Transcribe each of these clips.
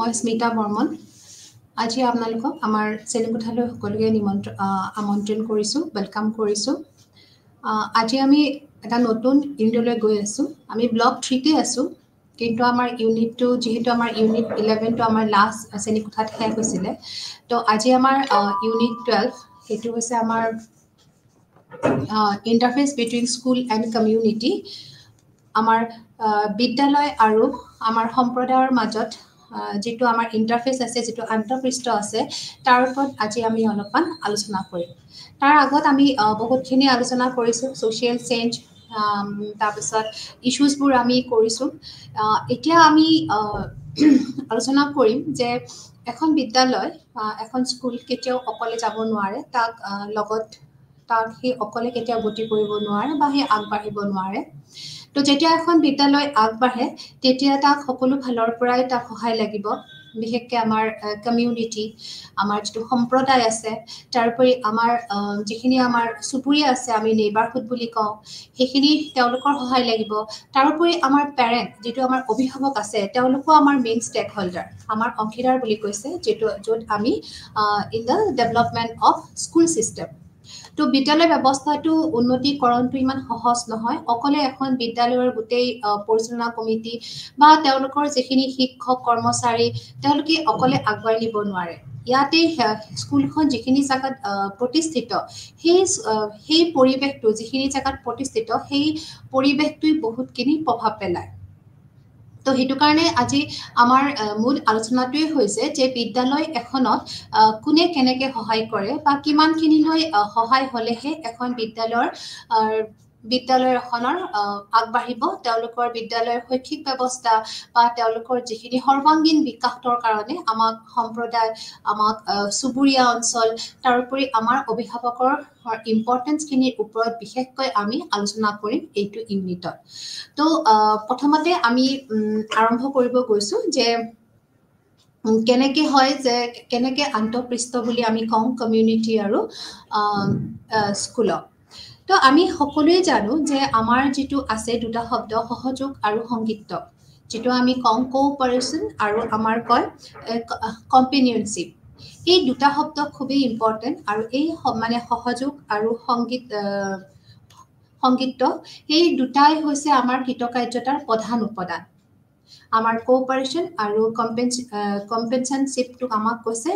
মই স্মিতা বৰ্মন আজি আপোনালোকক আমাৰ চেলিকোঠালৈ সকলোকে আমন্ত্ৰণ কৰিছোঁ ওয়েলকাম কৰিছোঁ আজি আমি এটা নতুন ইউনিটলৈ গৈ আছোঁ আমি ব্লক 3 তে আছোঁ কিন্তু আমাৰ ইউনিটটো যেহেতু আমাৰ ইউনিট 11 টো আমাৰ লাষ্ট চেলিকোঠাত শেষ হৈছিলে তো আজি আমাৰ ইউনিট 12 সেইটো হৈছে আমাৰ interface between school and community আমাৰ বিদ্যালয় আৰু আমাৰ সম্প্ৰদায়ৰ মাজত যেটো আমাৰ ইন্টাৰফেস আছে যেটো আন্তঃপৃষ্ঠ আছে তাৰ ওপৰত আজি আমি অলপমান আলোচনা কৰিম তাৰ আগত আমি বহুতখিনি আলোচনা কৰিছো সোশ্যাল চেঞ্জ তাৰপিছত ইস্যুজবোৰ আমি কৰিছো এতিয়া আমি আলোচনা কৰিম যে এখন বিদ্যালয় এখন স্কুল কেতিয়াও অকলে যাব নোৱাৰে তাক লগত তাক হি অকলে কেতিয়াও গতি কৰিব নোৱাৰে বা হি আগবাঢ়িব নোৱাৰে তো যেতিয়া এখন বিদ্যালয় আগবাঢ়ে তেতিয়া তাক সকলো ফালৰ পৰাই তাক সহায় লাগিব বিশেষকৈ আমাৰ কমিউনিটি আমাৰ যেটো সম্প্ৰদায় আছে তাৰপৰি আমাৰ যিখিনি আমাৰ সুপুৰীয়া আছে আমি নেইবাৰহুড বুলি কওঁ সেইখিনি তেওঁলোকৰ সহায় লাগিব তাৰপৰি আমাৰ পেৰেন্ট যেটো আমাৰ অভিভাৱক আছে তেওঁলোকো আমাৰ মেইন ষ্টেক হোল্ডাৰ আমাৰ অংশীদাৰ বুলি কৈছে যেটো য'ত আমি in the development of school system তো বিদ্যালয় ব্যৱস্থাটো উন্নতিকৰণটো ইমান সহজ নহয় অকলে এখন বিদ্যালয়ৰ গোটেই পৰিচালনা কমিটি বা তেওঁলোকৰ যেখিনি শিক্ষক কৰ্মচাৰী তেওঁলোকে অকলে আগবাঢ়ি নিব নোৱাৰে ইয়াতে স্কুলখন যিখিনি জাগাত প্ৰতিষ্ঠিত সেই পৰিৱেশটো যিখিনি জাগাত প্ৰতিষ্ঠিত সেই পৰিৱেশটোই বহুতখিনি প্ৰভাৱ পেলায় তো হেতু কাৰণে আজি আমাৰ মূল আলোচনাটোই হৈছে যে বিদ্যালয় এখনত কোনে কেনেকৈ সহায় কৰে বা কিমানখিনি লৈ সহায় হলেহে এখন বিদ্যালয় এখনৰ আগবাঢ়িব তেওঁলোকৰ বিদ্যালয়ৰ শৈক্ষিক ব্যৱস্থা বা তেওঁলোকৰ যিখিনি সৰ্বাংগীন বিকাশৰ কাৰণে আমাক সম্প্ৰদায় আমাক সুবুৰীয়া অঞ্চল তাৰপৰি আমাৰ অভিভাৱকৰ ইম্পৰ্টেন্স খিনিৰ ওপৰত বিশেষকৈ আমি আলোচনা কৰিম এইটো ইউনিটত তো প্ৰথমতে আমি আৰম্ভ কৰিব গৈছো যে কেনেকৈ হয় যে কেনেকৈ আন্তঃপৃষ্ঠ বুলি আমি কওঁ কমিউনিটি আৰু স্কুলত তো আমি সকলোৱে জানো যে আমাৰ যেটো আছে দুটা শব্দ সহযোগ আৰু সংগীত যেটো আমি কওঁ কোঅপাৰেচন আৰু আমাৰ কয় কম্পেনিয়নশিপ এই দুটা শব্দ খুবই ইম্পৰ্টেন্ট আৰু এই মানে সহযোগ আৰু সংগীত এই দুটাই হৈছে আমাৰ কৃতকাৰ্যতাৰ প্ৰধান উপাদান আমাৰ কোঅপাৰেচন আৰু কম্পেনশনশিপটো আমাক কৈছে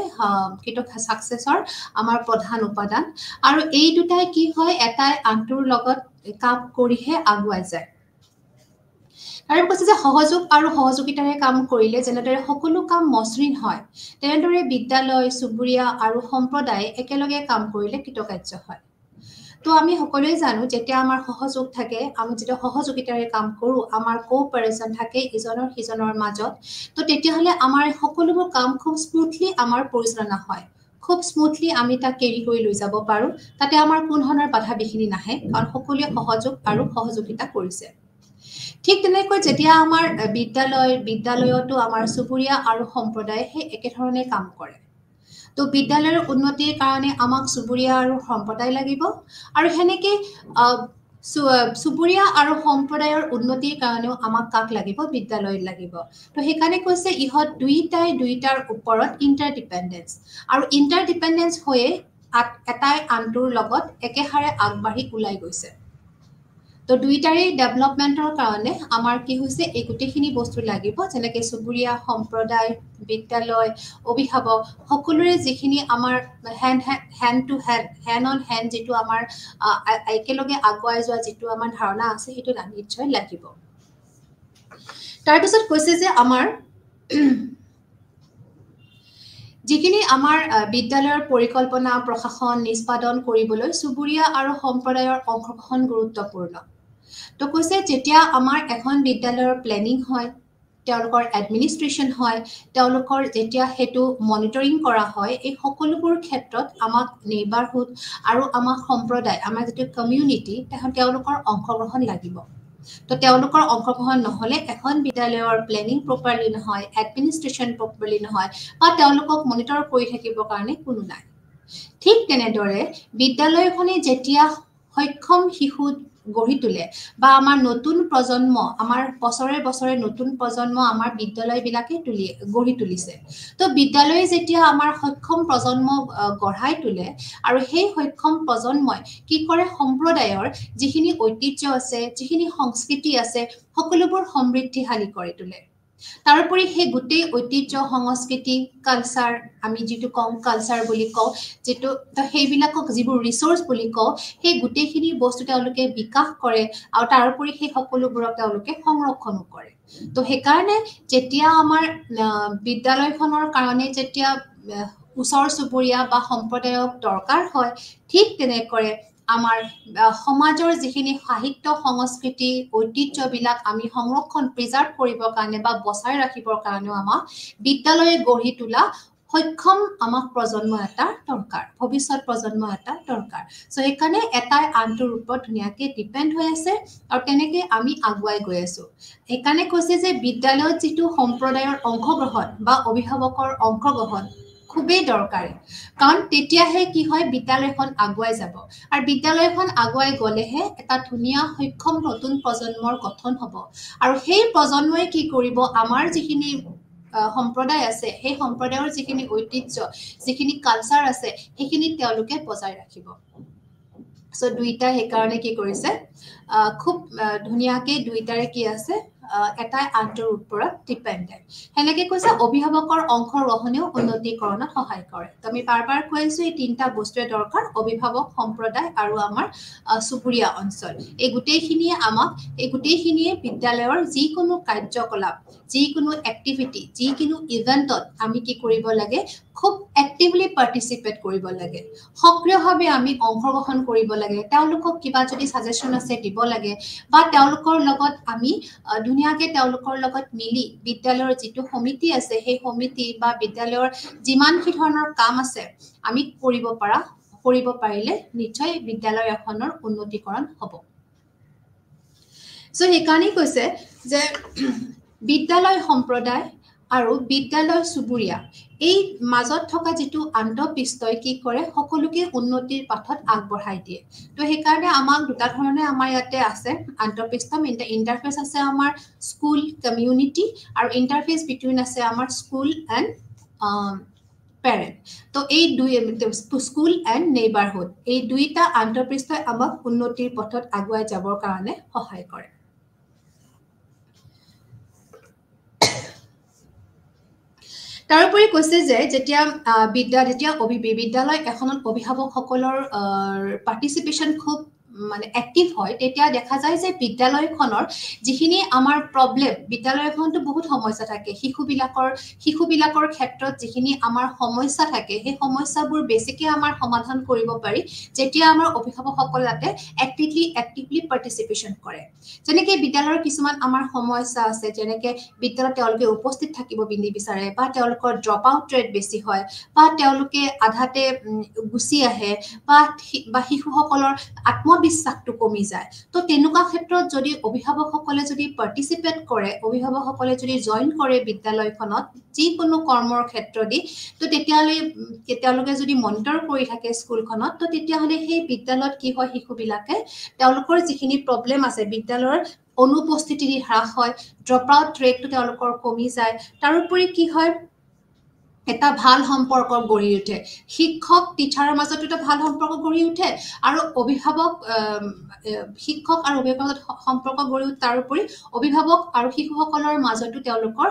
সাকসেসৰ আমাৰ প্ৰধান উপাদান আৰু এই দুটাই কি হয় এটাই আনটোৰ লগত কাম কৰিহে আগুৱাই যায় আৰু কৈছে যে সহযোগ আৰু সহযোগিতাৰে কাম কৰিলে যেনেদৰে সকলো কাম মসৃণ হয় তেনেদৰে বিদ্যালয় সুবুৰীয়া আৰু সম্প্ৰদায় একেলগে কাম কৰিলে কৃতকাৰ্য হয় তো আমি সকলোৱে জানো যেতিয়া আমাৰ সহযোগ থাকে আমি যেতিয়া সহযোগিতাৰে কাম কৰো আমাৰ কোঅপাৰেচন থাকে ইজনৰ সিজনৰ মাজত তো তেতিয়া হলে আমাৰ সকলোবোৰ কাম খুব স্মুথলি আমাৰ পৰিচালনা হয় খুব স্মুথলি আমি তা কেৰি কৰি লৈ যাব পাৰো তাতে আমাৰ কোন ধৰণৰ বাধা বিঘিনি নাহে কাৰণ সকলোৱে সহযোগ আৰু সহযোগিতা কৰিছে ঠিক তেনেকৈ যেতিয়া আমাৰ বিদ্যালয়তো আমাৰ সুবুৰীয়া আৰু সম্প্ৰদায় হে একে ধৰণে কাম কৰে তো বিদ্যালয়ৰ উন্নতিৰ কাৰণে আমাক সুবুৰীয়া আৰু সম্প্ৰদায় লাগিব আৰু হেনেকে সুবুৰীয়া আৰু সম্প্ৰদায়ৰ উন্নতিৰ কাৰণেও আমাক কাক লাগিব বিদ্যালয় লাগিব তো হেকানে কৈছে ইহত দুইটাৰ ওপৰত ইন্টাৰডিপেন্ডেন্স আৰু ইন্টাৰডিপেন্ডেন্স হৈয়ে এটাই আনটোৰ লগত একেহাৰে আগবাঢ়ি ওলাই গৈছে তো দুইটাৰে ডেভেলপমেন্টৰ কাৰণে আমাৰ কি হৈছে এই গুটেখিনি বস্তু লাগিব যেনেকৈ সুবুৰীয়া সম্প্ৰদায় বিদ্যালয় অভিভাৱক সকলোৰে যিখিনি আমাৰ hand to hand on hand যেটো আমাৰ একেলগে আগুৱাই যোৱা যেটো আমাৰ ধাৰণা আছে হেতু নিশ্চয় লাগিব তাৰ পিছত কৈছে যে আমাৰ যিখিনি আমাৰ বিদ্যালয়ৰ পৰিকল্পনা প্ৰশাসন নিষ্পাদন কৰিবলৈ সুবুৰীয়া আৰু সম্প্ৰদায়ৰ অংশগ্ৰহণ গুৰুত্বপূৰ্ণ তো কৈছে যেতিয়া আমাৰ এখন বিদ্যালয়ৰ প্লেনিং হয় তেওঁলোকৰ এডমিনিষ্ট্ৰেশ্যন হয় তেওঁলোকৰ যেতিয়া হেতু মনিটৰিং কৰা হয় এই সকলোবোৰ ক্ষেত্ৰত আমাক নেইবাৰহুড আৰু আমাৰ সম্প্ৰদায় আমাৰ যেটো কমিউনিটি তেওঁলোকৰ অংশগ্ৰহণ লাগিব তো তেওঁলোকৰ অংশগ্ৰহণ নহলে এখন বিদ্যালয়ৰ প্লেনিং প্ৰপাৰলি নহয় এডমিনিষ্ট্ৰেশ্যন প্ৰপাৰলি নহয় বা তেওঁলোকক মনিটৰ কৰি থাকিব কাৰণে কোনো নাই ঠিক তেনেদৰে বিদ্যালয়খনে যেতিয়া সক্ষম শিশু গঢ়ি তোলে বা আমাৰ নতুন প্ৰজন্ম আমাৰ বছৰে বছৰে নতুন প্ৰজন্ম আমাৰ বিদ্যালয়বিলাকে গঢ়ি তুলিছে তো বিদ্যালয়ে যেতিয়া আমাৰ সক্ষম প্ৰজন্ম গঢ়াই তোলে আৰু সেই সক্ষম প্ৰজন্মই কি কৰে সম্প্ৰদায়ৰ যিখিনি ঐতিহ্য আছে যিখিনি সংস্কৃতি আছে সকলোবোৰ সমৃদ্ধিশালী কৰি তোলে তাৰোপৰি সেই গোটেই ঐতিহ্য সংস্কৃতি কালচাৰ আমি যেটো কম কালচাৰ বুলি কওঁ যেটো সেইবিলাকক যিবোৰ ৰিসোৰ্স বুলি কওঁ সেই গোটেইখিনি বস্তু তেওঁলোকে বিকাশ কৰে আৰু তাৰোপৰি সেই সকলোবোৰক তেওঁলোকে সংৰক্ষণ কৰে তো সেইকাৰণে যেতিয়া আমাৰ বিদ্যালয়খনৰ কাৰণে যেতিয়া ওচৰ চুবুৰীয়া বা সম্প্ৰদায়ক দৰকাৰ হয় ঠিক তেনেকৈ আমাৰ সমাজৰ যিখিনি সাহিত্য সংস্কৃতি ঐতিহ্যবিলাক আমি সংৰক্ষণ প্ৰিজাৰ্ভ কৰিবৰ কাৰণে বা বচাই ৰাখিবৰ কাৰণে আমাক বিদ্যালয়ে গঢ়ি তোলা সক্ষম আমাক প্ৰজন্ম এটা দৰকাৰ ভৱিষ্যত প্ৰজন্ম এটা দৰকাৰ সো এইকাৰণে এটাই আনটোৰ ওপৰত ধুনীয়াকৈ ডিপেন্ড হৈ আছে আৰু তেনেকৈ আমি আগুৱাই গৈ আছো এইকাৰণে কৈছে যে বিদ্যালয়ত যিটো সম্প্ৰদায়ৰ অংশগ্ৰহণ বা অভিভাৱকৰ অংশগ্ৰহণ খুবেই দৰকাৰী কাৰণ তেতিয়াহে কি হয় বিদ্যালয়খন আগুৱাই যাব আৰু বিদ্যালয়খন আগুৱাই গলেহে এটা ধুনীয়া সক্ষম নতুন প্ৰজন্মৰ গঠন হ'ব আৰু সেই প্ৰজন্মই কি কৰিব আমাৰ যিখিনি সম্প্ৰদায় আছে সেই সম্প্ৰদায়ৰ যিখিনি ঐতিহ্য যিখিনি কালচাৰ আছে সেইখিনি তেওঁলোকে বজাই ৰাখিব সো দুইটা হে কাৰণে কি কৰিছে খুব ধুনীয়াকে দুইটাৰে কি আছে এটাই আনটোৰ ওপৰত ডিপেন্ডেন্ট হেনেকে কৈছে অভিভাৱকৰ অংশগ্ৰহণেও উন্নতিকৰণত সহায় কৰে তো আমি বাৰবাৰ কৈছো এই তিনটা বস্তুৰ দৰকাৰ অভিভাৱক সম্প্ৰদায় আৰু আমাৰ সুপুৰীয়া অঞ্চল এই গোটেইখিনিয়ে বিদ্যালয়ৰ যিকোনো কাৰ্যকলাপ যিকোনো এক্টিভিটি যিকোনো ইভেন্টত আমি কি কৰিব লাগে খুব এক্টিভলি পাৰ্টিসিপেট কৰিব লাগে সক্ৰিয়ভাৱে আমি অংশগ্ৰহণ কৰিব লাগে তেওঁলোকক কিবা যদি সাজেশন আছে দিব লাগে বা তেওঁলোকৰ লগত আমি ধুনীয়াকে তেওঁলোকৰ লগত মিলি বিদ্যালয়ৰ যিটো সমিতি আছে সেই সমিতি বা বিদ্যালয়ৰ যিমান কি ধৰণৰ কাম আছে আমি কৰিব পাৰিলে নিশ্চয় বিদ্যালয় এখনৰ উন্নতিকৰণ হ'ব সো সেইকাৰণে কৈছে যে বিদ্যালয় সম্প্ৰদায় আৰু বিদ্যালয় সুবুৰীয়া এই মাজত থকা যেটো আন্তঃপৃষ্ঠই কি কৰে সকলোকে উন্নতিৰ পথত আগবঢ়াই দিয়ে তো সেইকাৰণে আমাক দুটা ধৰণে আমাৰ ইয়াতে আছে আন্তঃপৃষ্ঠ ইন্টাৰফেস আছে আমাৰ স্কুল কমিউনিটি আৰু ইন্টাৰফেস বিটুইন আছে আমাৰ স্কুল এন্ড parent তো এই দুই স্কুল এন্ড নেইবাৰহুড এই দুইটা আন্তঃপৃষ্ঠই আমাক উন্নতিৰ পথত আগুৱাই যাবৰ কাৰণে সহায় কৰে তাৰোপৰি কৈছে যে যেতিয়া বিদ্যালয় এখনত অভিভাৱকসকলৰ পাৰ্টিসিপেশন খুব মানে এক্টিভ হয় তেতিয়া দেখা যায় যে বিদ্যালয়খনৰ যিখিনি আমাৰ প্ৰবলেম বিদ্যালয়খনটো বহুত সমস্যা থাকে শিশুবিলাকৰ ক্ষেত্ৰত যিখিনি আমাৰ সমস্যা থাকে সেই সমস্যাবোৰ বেছিকৈ আমাৰ সমাধান কৰিব পাৰি যেতিয়া আমাৰ অভিভাৱকসকল তাতে এক্টিভলি পাৰ্টিসিপেশন কৰে যেনেকৈ বিদ্যালয়ৰ কিছুমান আমাৰ সমস্যা আছে যেনেকৈ বিদ্যালয়ত তেওঁলোকে উপস্থিত থাকিব বিচাৰে বা তেওঁলোকৰ ড্ৰপ আউট ৰেট বেছি হয় বা তেওঁলোকে আধাতে গুচি আহে বা শিশুসকলৰ আত্মবিশ্বাসটো কমি যায় তো তেনেকুৱা ক্ষেত্ৰত যদি অভিভাৱকসকলে যদি পাৰ্টিসিপেট কৰে অভিভাৱকসকলে যদি জয়েন কৰে বিদ্যালয়খনত যিকোনো কৰ্মৰ ক্ষেত্ৰদি তো তেতিয়ালে তেওঁলোকে যদি মনিটৰ কৰি থাকে স্কুলখনত তো তেতিয়াহলে সেই বিদ্যালয়ত কি হয় শিশুবিলাকে তেওঁলোকৰ যিখিনি প্ৰবলেম আছে বিদ্যালয়ৰ অনুপস্থিতি হ্ৰাস হয় ড্ৰপ আউট ৰেটটো তেওঁলোকৰ কমি যায় তাৰোপৰি কি হয় এটা ভাল সম্পৰ্ক গঢ়ি উঠে শিক্ষক টিচাৰৰ মাজত এটা ভাল সম্পৰ্ক গঢ়ি উঠে আৰু শিক্ষক আৰু অভিভাৱকৰ সম্পৰ্ক গঢ়ি উঠে তাৰোপৰি অভিভাৱক আৰু শিশুসকলৰ মাজতো তেওঁলোকৰ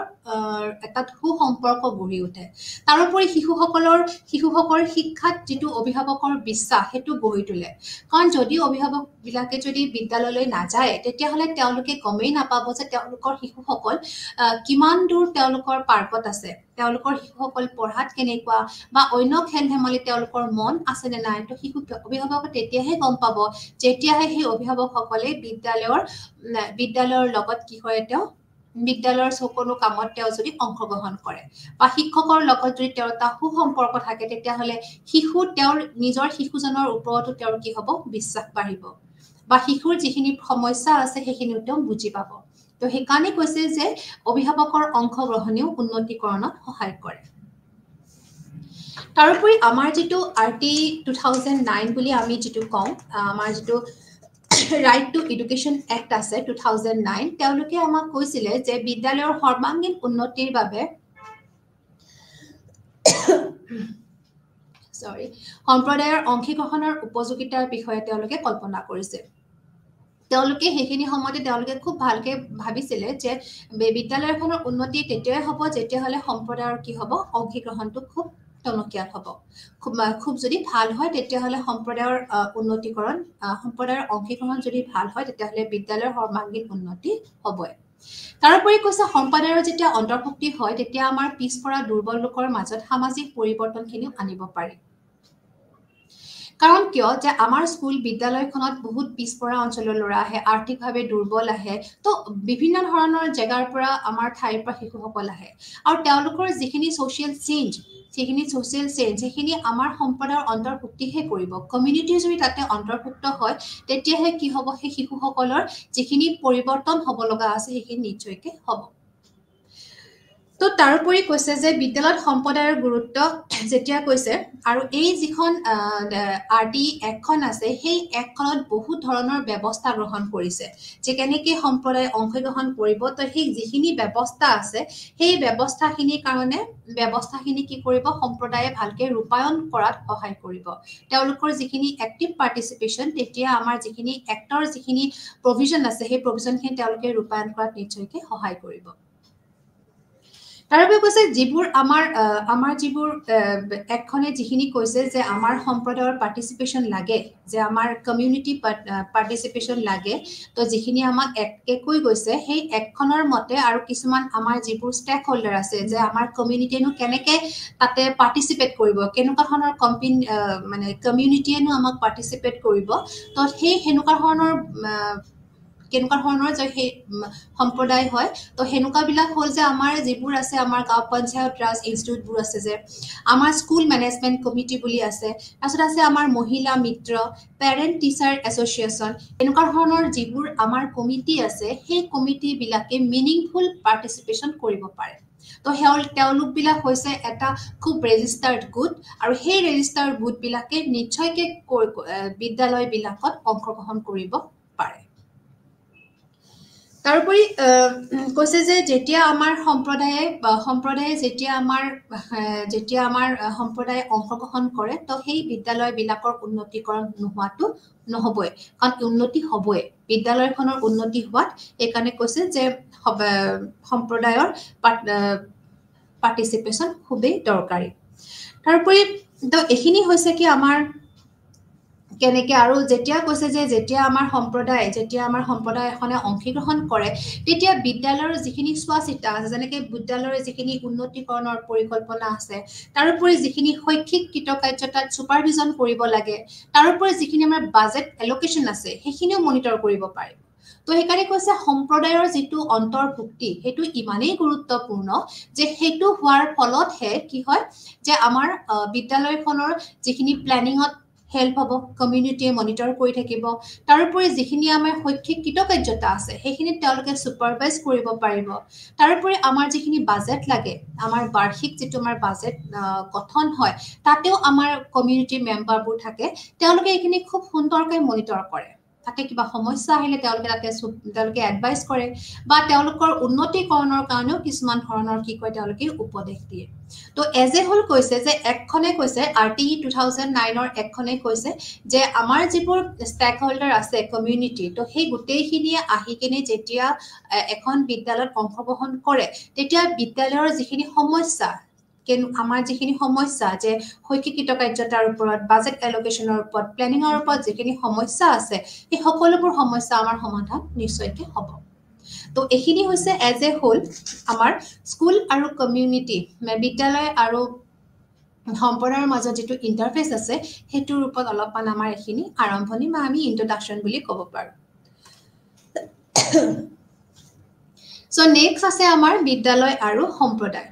এটা সুসম্পৰ্ক গঢ়ি উঠে তাৰোপৰি শিশুসকলৰ শিক্ষাত যেটো অভিভাৱকৰ বিশ্বাস হেতু গঢ়ি তোলে কাৰণ যদি অভিভাৱক বিলাকে যদি বিদ্যালয়লৈ নাযায় তেতিয়াহলে তেওঁলোকে গমেই নাপাব যে তেওঁলোকৰ শিশুসকল কিমান দূৰ তেওঁলোকৰ পাৰ্কত আছে তেওঁলোকৰ শিশুসকল পঢ়াত কেনেকুৱা বা অন্য খেল ধেমালি তেওঁলোকৰ মন আছে নে নাই তো অভিভাৱক তেতিয়াহে গম পাব যেতিয়াহে সেই অভিভাৱকসকলে বিদ্যালয়ৰ লগত কি হয় বিদ্যালয়ৰ সকলো কামত যদি অংশগ্ৰহণ কৰে বা শিক্ষকৰ লগত যদি এটা সুসম্পৰ্ক থাকে তেতিয়াহলে নিজৰ শিশুজনৰ ওপৰতো কি হ'ব বিশ্বাস বাঢ়িব বা শিশুৰ যিখিনি সমস্যা আছে সেইখিনিও বুজি পাব তো সেইকাৰণে কৈছে যে অভিভাৱকৰ অংশগ্ৰহণেও উন্নতিকৰণত সহায় কৰে তাৰোপৰি আমাৰ যেটো RT 2009 বুলি আমি যেটো কওঁ আমাৰ যেটো ৰাইট টু এডুকেশ্যন এক্ট আছে 2009 তেওঁলোকে আমাক কৈছিলে যে বিদ্যালয়ৰ সৰ্বাংগীন উন্নতিৰ বাবে সম্প্ৰদায়ৰ অংশীগ্ৰহণৰ উপযোগিতাৰ বিষয়ে তেওঁলোকে কল্পনা কৰিছে তেওঁলোকে সেইখিনি সময়তে তেওঁলোকে খুব ভালকে ভাবিছিলে যে বিদ্যালয়খনৰ উন্নতি তেতিয়াই হ'ব যেতিয়া হলে সম্প্ৰদায়ৰ কি হ'ব অংশীগ্ৰহণটো খুব টনকিয়াল হ'ব খুব যদি ভাল হয় তেতিয়া হলে সম্প্ৰদায়ৰ উন্নতিকৰণ সম্প্ৰদায়ৰ অংশীগ্ৰহণ যদি ভাল হয় তেতিয়া হলে বিদ্যালয়ৰ সৰ্বাংগীন উন্নতি হ'বই তাৰোপৰি কৈছে সম্প্ৰদায়ৰ যেতিয়া অন্তৰ্ভুক্তি হয় তেতিয়া আমাৰ পিছপৰা দুৰ্বল লোকৰ মাজত সামাজিক পৰিৱৰ্তনখিনি আনিব পাৰি কাৰণ কিয় যে আমাৰ স্কুল বিদ্যালয়খনত বহুত পিছপৰা অঞ্চলৰ ল'ৰা আহে আৰ্থিকভাৱে দুৰ্বল আহে তো বিভিন্ন ধৰণৰ জেগাৰ পৰা আমাৰ ঠাইৰ পৰা শিশুসকল আহে আৰু তেওঁলোকৰ যিখিনি ছ'চিয়েল চেঞ্জ সেইখিনি আমাৰ সম্প্ৰদায়ৰ অন্তৰ্ভুক্তিহে কৰিব কমিউনিটি যদি তাতে অন্তৰ্ভুক্ত হয় তেতিয়াহে কি হ'ব সেই শিশুসকলৰ যিখিনি পৰিৱৰ্তন হ'ব লগা আছে সেইখিনি নিশ্চয়কৈ হ'ব তো তাৰোপৰি কৈছে যে বিদ্যালয়ত সম্প্ৰদায়ৰ গুৰুত্ব যেতিয়া কৈছে আৰু এই যিখন আৰটি একখন আছে সেই একখনত বহুত ধৰণৰ ব্যৱস্থা গ্ৰহণ কৰিছে যে কেনেকৈ সম্প্ৰদায় অংশগ্ৰহণ কৰিব তো সেই যিখিনি ব্যৱস্থা আছে সেই ব্যৱস্থাখিনিৰ কাৰণে ব্যৱস্থাখিনি কি কৰিব সম্প্ৰদায়ে ভালকৈ ৰূপায়ণ কৰাত সহায় কৰিব তেওঁলোকৰ যিখিনি এক্টিভ পাৰ্টিচিপেশ্যন তেতিয়া আমাৰ যিখিনি এক্টৰ যিখিনি প্ৰভিজন আছে সেই প্ৰভিজনখিনি তেওঁলোকে ৰূপায়ণ কৰাত নিশ্চয়কৈ সহায় কৰিব তাৰোপৰি কৈছে যিবোৰ আমাৰ যিবোৰ একখনে যিখিনি কৈছে যে আমাৰ সম্প্ৰদায়ৰ পাৰ্টিচিপেশ্যন লাগে যে আমাৰ কমিউনিটি পাৰ্টিচিপেশ্যন লাগে তো যিখিনি আমাক এককৈ গৈছে সেই একখনৰ মতে আৰু কিছুমান আমাৰ যিবোৰ ষ্টেক হোল্ডাৰ আছে যে আমাৰ কমিউনিটিয়েনো কেনেকৈ তাতে পাৰ্টিচিপেট কৰিব কেনেকুৱা ধৰণৰ মানে কমিউনিটিয়েনো আমাক পাৰ্টিচিপেট কৰিব তো সেই সেনেকুৱা ধৰণৰ কেনেকুৱা ধৰণৰ যে সেই সম্প্ৰদায় হয় তো সেনেকুৱাবিলাক হ'ল যে আমাৰ যিবোৰ আছে আমাৰ গাঁও পঞ্চায়ত ৰাজ ইনষ্টিটিউটবোৰ আছে যে আমাৰ স্কুল মেনেজমেণ্ট কমিটি বুলি আছে তাৰপিছত আছে আমাৰ মহিলা মিত্ৰ পেৰেণ্ট টিচাৰ এছ'চিয়েশ্যন এনেকুৱা ধৰণৰ যিবোৰ আমাৰ কমিটি আছে সেই কমিটিবিলাকে মিনিংফুল পাৰ্টিচিপেশ্যন কৰিব পাৰে তো তেওঁলোকবিলাক হৈছে এটা খুব ৰেজিষ্টাৰ্ড গোট আৰু সেই ৰেজিষ্টাৰ্ড গোটবিলাকে নিশ্চয়কৈ বিদ্যালয়বিলাকত অংশগ্ৰহণ কৰিব পাৰে তাৰোপৰি কৈছে যে যেতিয়া আমাৰ সম্প্ৰদায়ে যেতিয়া আমাৰ সম্প্ৰদায়ে অংশগ্ৰহণ কৰে তো সেই বিদ্যালয়বিলাকৰ উন্নতিকৰণ নোহোৱাটো নহবই কাৰণ উন্নতি হ'বই বিদ্যালয়খনৰ উন্নতি হোৱাত এইকাৰণে কৈছে যে সম্প্ৰদায়ৰ পাৰ্টিচিপেশ্যন খুবেই দৰকাৰী তাৰোপৰি তো এইখিনি হৈছে কি আমাৰ কেনেকৈ আৰু যেতিয়া কৈছে যে যেতিয়া আমাৰ সম্প্ৰদায় এখনে অংশীগ্ৰহণ কৰে তেতিয়া বিদ্যালয়ৰ যিখিনি চোৱা চিতা আছে যেনেকৈ বিদ্যালয়ৰ যিখিনি উন্নতিকৰণৰ পৰিকল্পনা আছে তাৰোপৰি যিখিনি শৈক্ষিক কৃতকাৰ্যতাত ছুপাৰভিজন কৰিব লাগে তাৰোপৰি যিখিনি আমাৰ বাজেট এল'কেশ্যন আছে সেইখিনিও মনিটৰ কৰিব পাৰে তো সেইকাৰণে কৈছে সম্প্ৰদায়ৰ যিটো অন্তৰ্ভুক্তি সেইটো ইমানেই গুৰুত্বপূৰ্ণ যে সেইটো হোৱাৰ ফলতহে কি হয় যে আমাৰ বিদ্যালয়খনৰ যিখিনি প্লেনিঙত হেল্প হ'ব কমিউনিটিয়ে মনিটৰ কৰি থাকিব তাৰোপৰি যিখিনি আমাৰ শৈক্ষিক কৃতকাৰ্যতা আছে সেইখিনিত তেওঁলোকে ছুপাৰভাইজ কৰিব পাৰিব তাৰোপৰি আমাৰ যিখিনি বাজেট লাগে আমাৰ বাৰ্ষিক যিটো আমাৰ বাজেট গঠন হয় তাতেও আমাৰ কমিউনিটিৰ মেম্বাৰবোৰ থাকে তেওঁলোকে এইখিনি খুব সুন্দৰকৈ মনিটৰ কৰে তাতে কিবা সমস্যা আহিলে তেওঁলোকে এডভাইচ কৰে বা তেওঁলোকৰ উন্নতিকৰণৰ কাৰণেও কিছুমান ধৰণৰ কি কয় তেওঁলোকে উপদেশ দিয়ে তো এজ এ হোল কৈছে যে একখনে কৈছে RTE 2009 একখনে কৈছে যে আমাৰ যিবোৰ ষ্টেক হোল্ডাৰ আছে কমিউনিটি তো সেই গোটেইখিনিয়ে আহি কিনে যেতিয়া এখন বিদ্যালয়ত অংশগ্ৰহণ কৰে তেতিয়া বিদ্যালয়ৰ যিখিনি সমস্যা আমাৰ যিখিনি সমস্যা যে শৈক্ষিক কৃতকাৰ্যতাৰ ওপৰত বাজেট এল'কেশ্যনৰ ওপৰত প্লেনিঙৰ ওপৰত যিখিনি সমস্যা আছে সেই সকলোবোৰ সমস্যা আমাৰ সমাধান নিশ্চয়কৈ হ'ব তো এইখিনি হৈছে এজ এ হোল আমাৰ স্কুল আৰু কমিউনিটি বিদ্যালয় আৰু সম্প্ৰদায়ৰ মাজত যিটো ইণ্টাৰফেচ আছে সেইটোৰ ওপৰত অলপমান আমাৰ এইখিনি আৰম্ভণি বা আমি ইন্ট্ৰডাকশ্যন বুলি ক'ব পাৰোঁ চ' নেক্সট আছে আমাৰ বিদ্যালয় আৰু সম্প্ৰদায়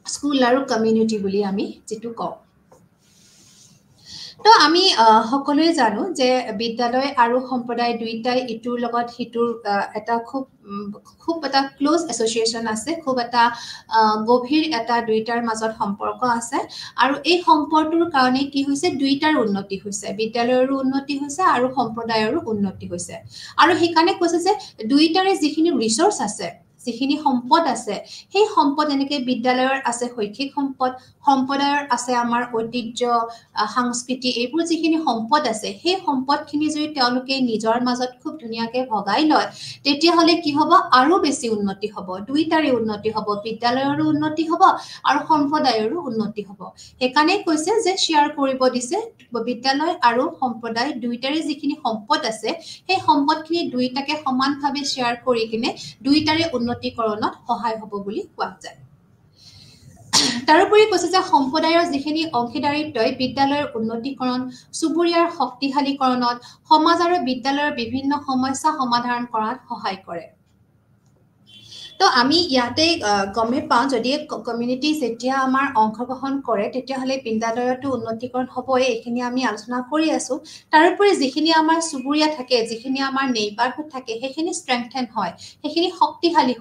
স্কুল আৰু কমিউনিটি বুলি আমি যিটো কওঁ তো আমি সকলোৱে জানো যে বিদ্যালয় আৰু সম্প্ৰদায় দুইটাই ইটোৰ লগত সিটোৰ এটা খুব এটা ক্লোজ এছ'চিয়েশ্যন আছে, খুব এটা গভীৰ এটা দুইটাৰ মাজত সম্পৰ্ক আছে। আৰু এই সম্পৰ্কটোৰ কাৰণে কি হৈছে, দুইটাৰ উন্নতি হৈছে, বিদ্যালয়ৰো উন্নতি হৈছে আৰু সম্প্ৰদায়ৰো উন্নতি হৈছে। আৰু সেইকাৰণে কৈছে যে দুইটাৰে যিখিনি ৰিচোৰ্চ আছে, যিখিনি সম্পদ আছে, সেই সম্পদ এনেকৈ বিদ্যালয়ৰ আছে শৈক্ষিক সম্পদ, সম্প্ৰদায়ৰ আছে আমাৰ ঐতিহ্য, সংস্কৃতি, এইবোৰ যিখিনি সম্পদ আছে, সেই সম্পদখিনি যদি তেওঁলোকে নিজৰ মাজত খুব ধুনীয়াকৈ ভগাই লয়, তেতিয়াহ'লে কি হ'ব, আৰু বেছি উন্নতি হ'ব, দুইটাৰে উন্নতি হ'ব, বিদ্যালয়ৰো উন্নতি হ'ব আৰু সম্প্ৰদায়ৰো উন্নতি হ'ব। সেইকাৰণে কৈছে যে শ্বেয়াৰ কৰিব দিছে, বিদ্যালয় আৰু সম্প্ৰদায় দুইটাৰে যিখিনি সম্পদ আছে, সেই সম্পদখিনি দুইটাকে সমানভাৱে শ্বেয়াৰ কৰি কিনে দুইটাৰে উন্নতিকৰণত সহায় হ'ব বুলি কোৱা যায়। তাৰোপৰি কৈছে যে সম্প্ৰদায়ৰ যিখিনি অংশীদাৰিত্বই বিদ্যালয়ৰ উন্নতিকৰণ, চুবুৰীয়াৰ শক্তিশালীকৰণত, সমাজ আৰু বিদ্যালয়ৰ বিভিন্ন সমস্যা সমাধান কৰাত সহায় কৰে। তো আমি ইয়াতে গমে পাওঁ, যদি কমিউনিটি যেতিয়া আমাৰ অংশগ্ৰহণ কৰে, তেতিয়াহ'লে বিদ্যালয়তো উন্নতিকৰণ হ'বই, এইখিনি আমি আলোচনা কৰি আছোঁ। তাৰোপৰি যিখিনি আমাৰ চুবুৰীয়া থাকে, যিখিনি আমাৰ নেইবাৰহুড থাকে, সেইখিনি ষ্ট্ৰেংথেন হয়, সেইখিনি শক্তিশালী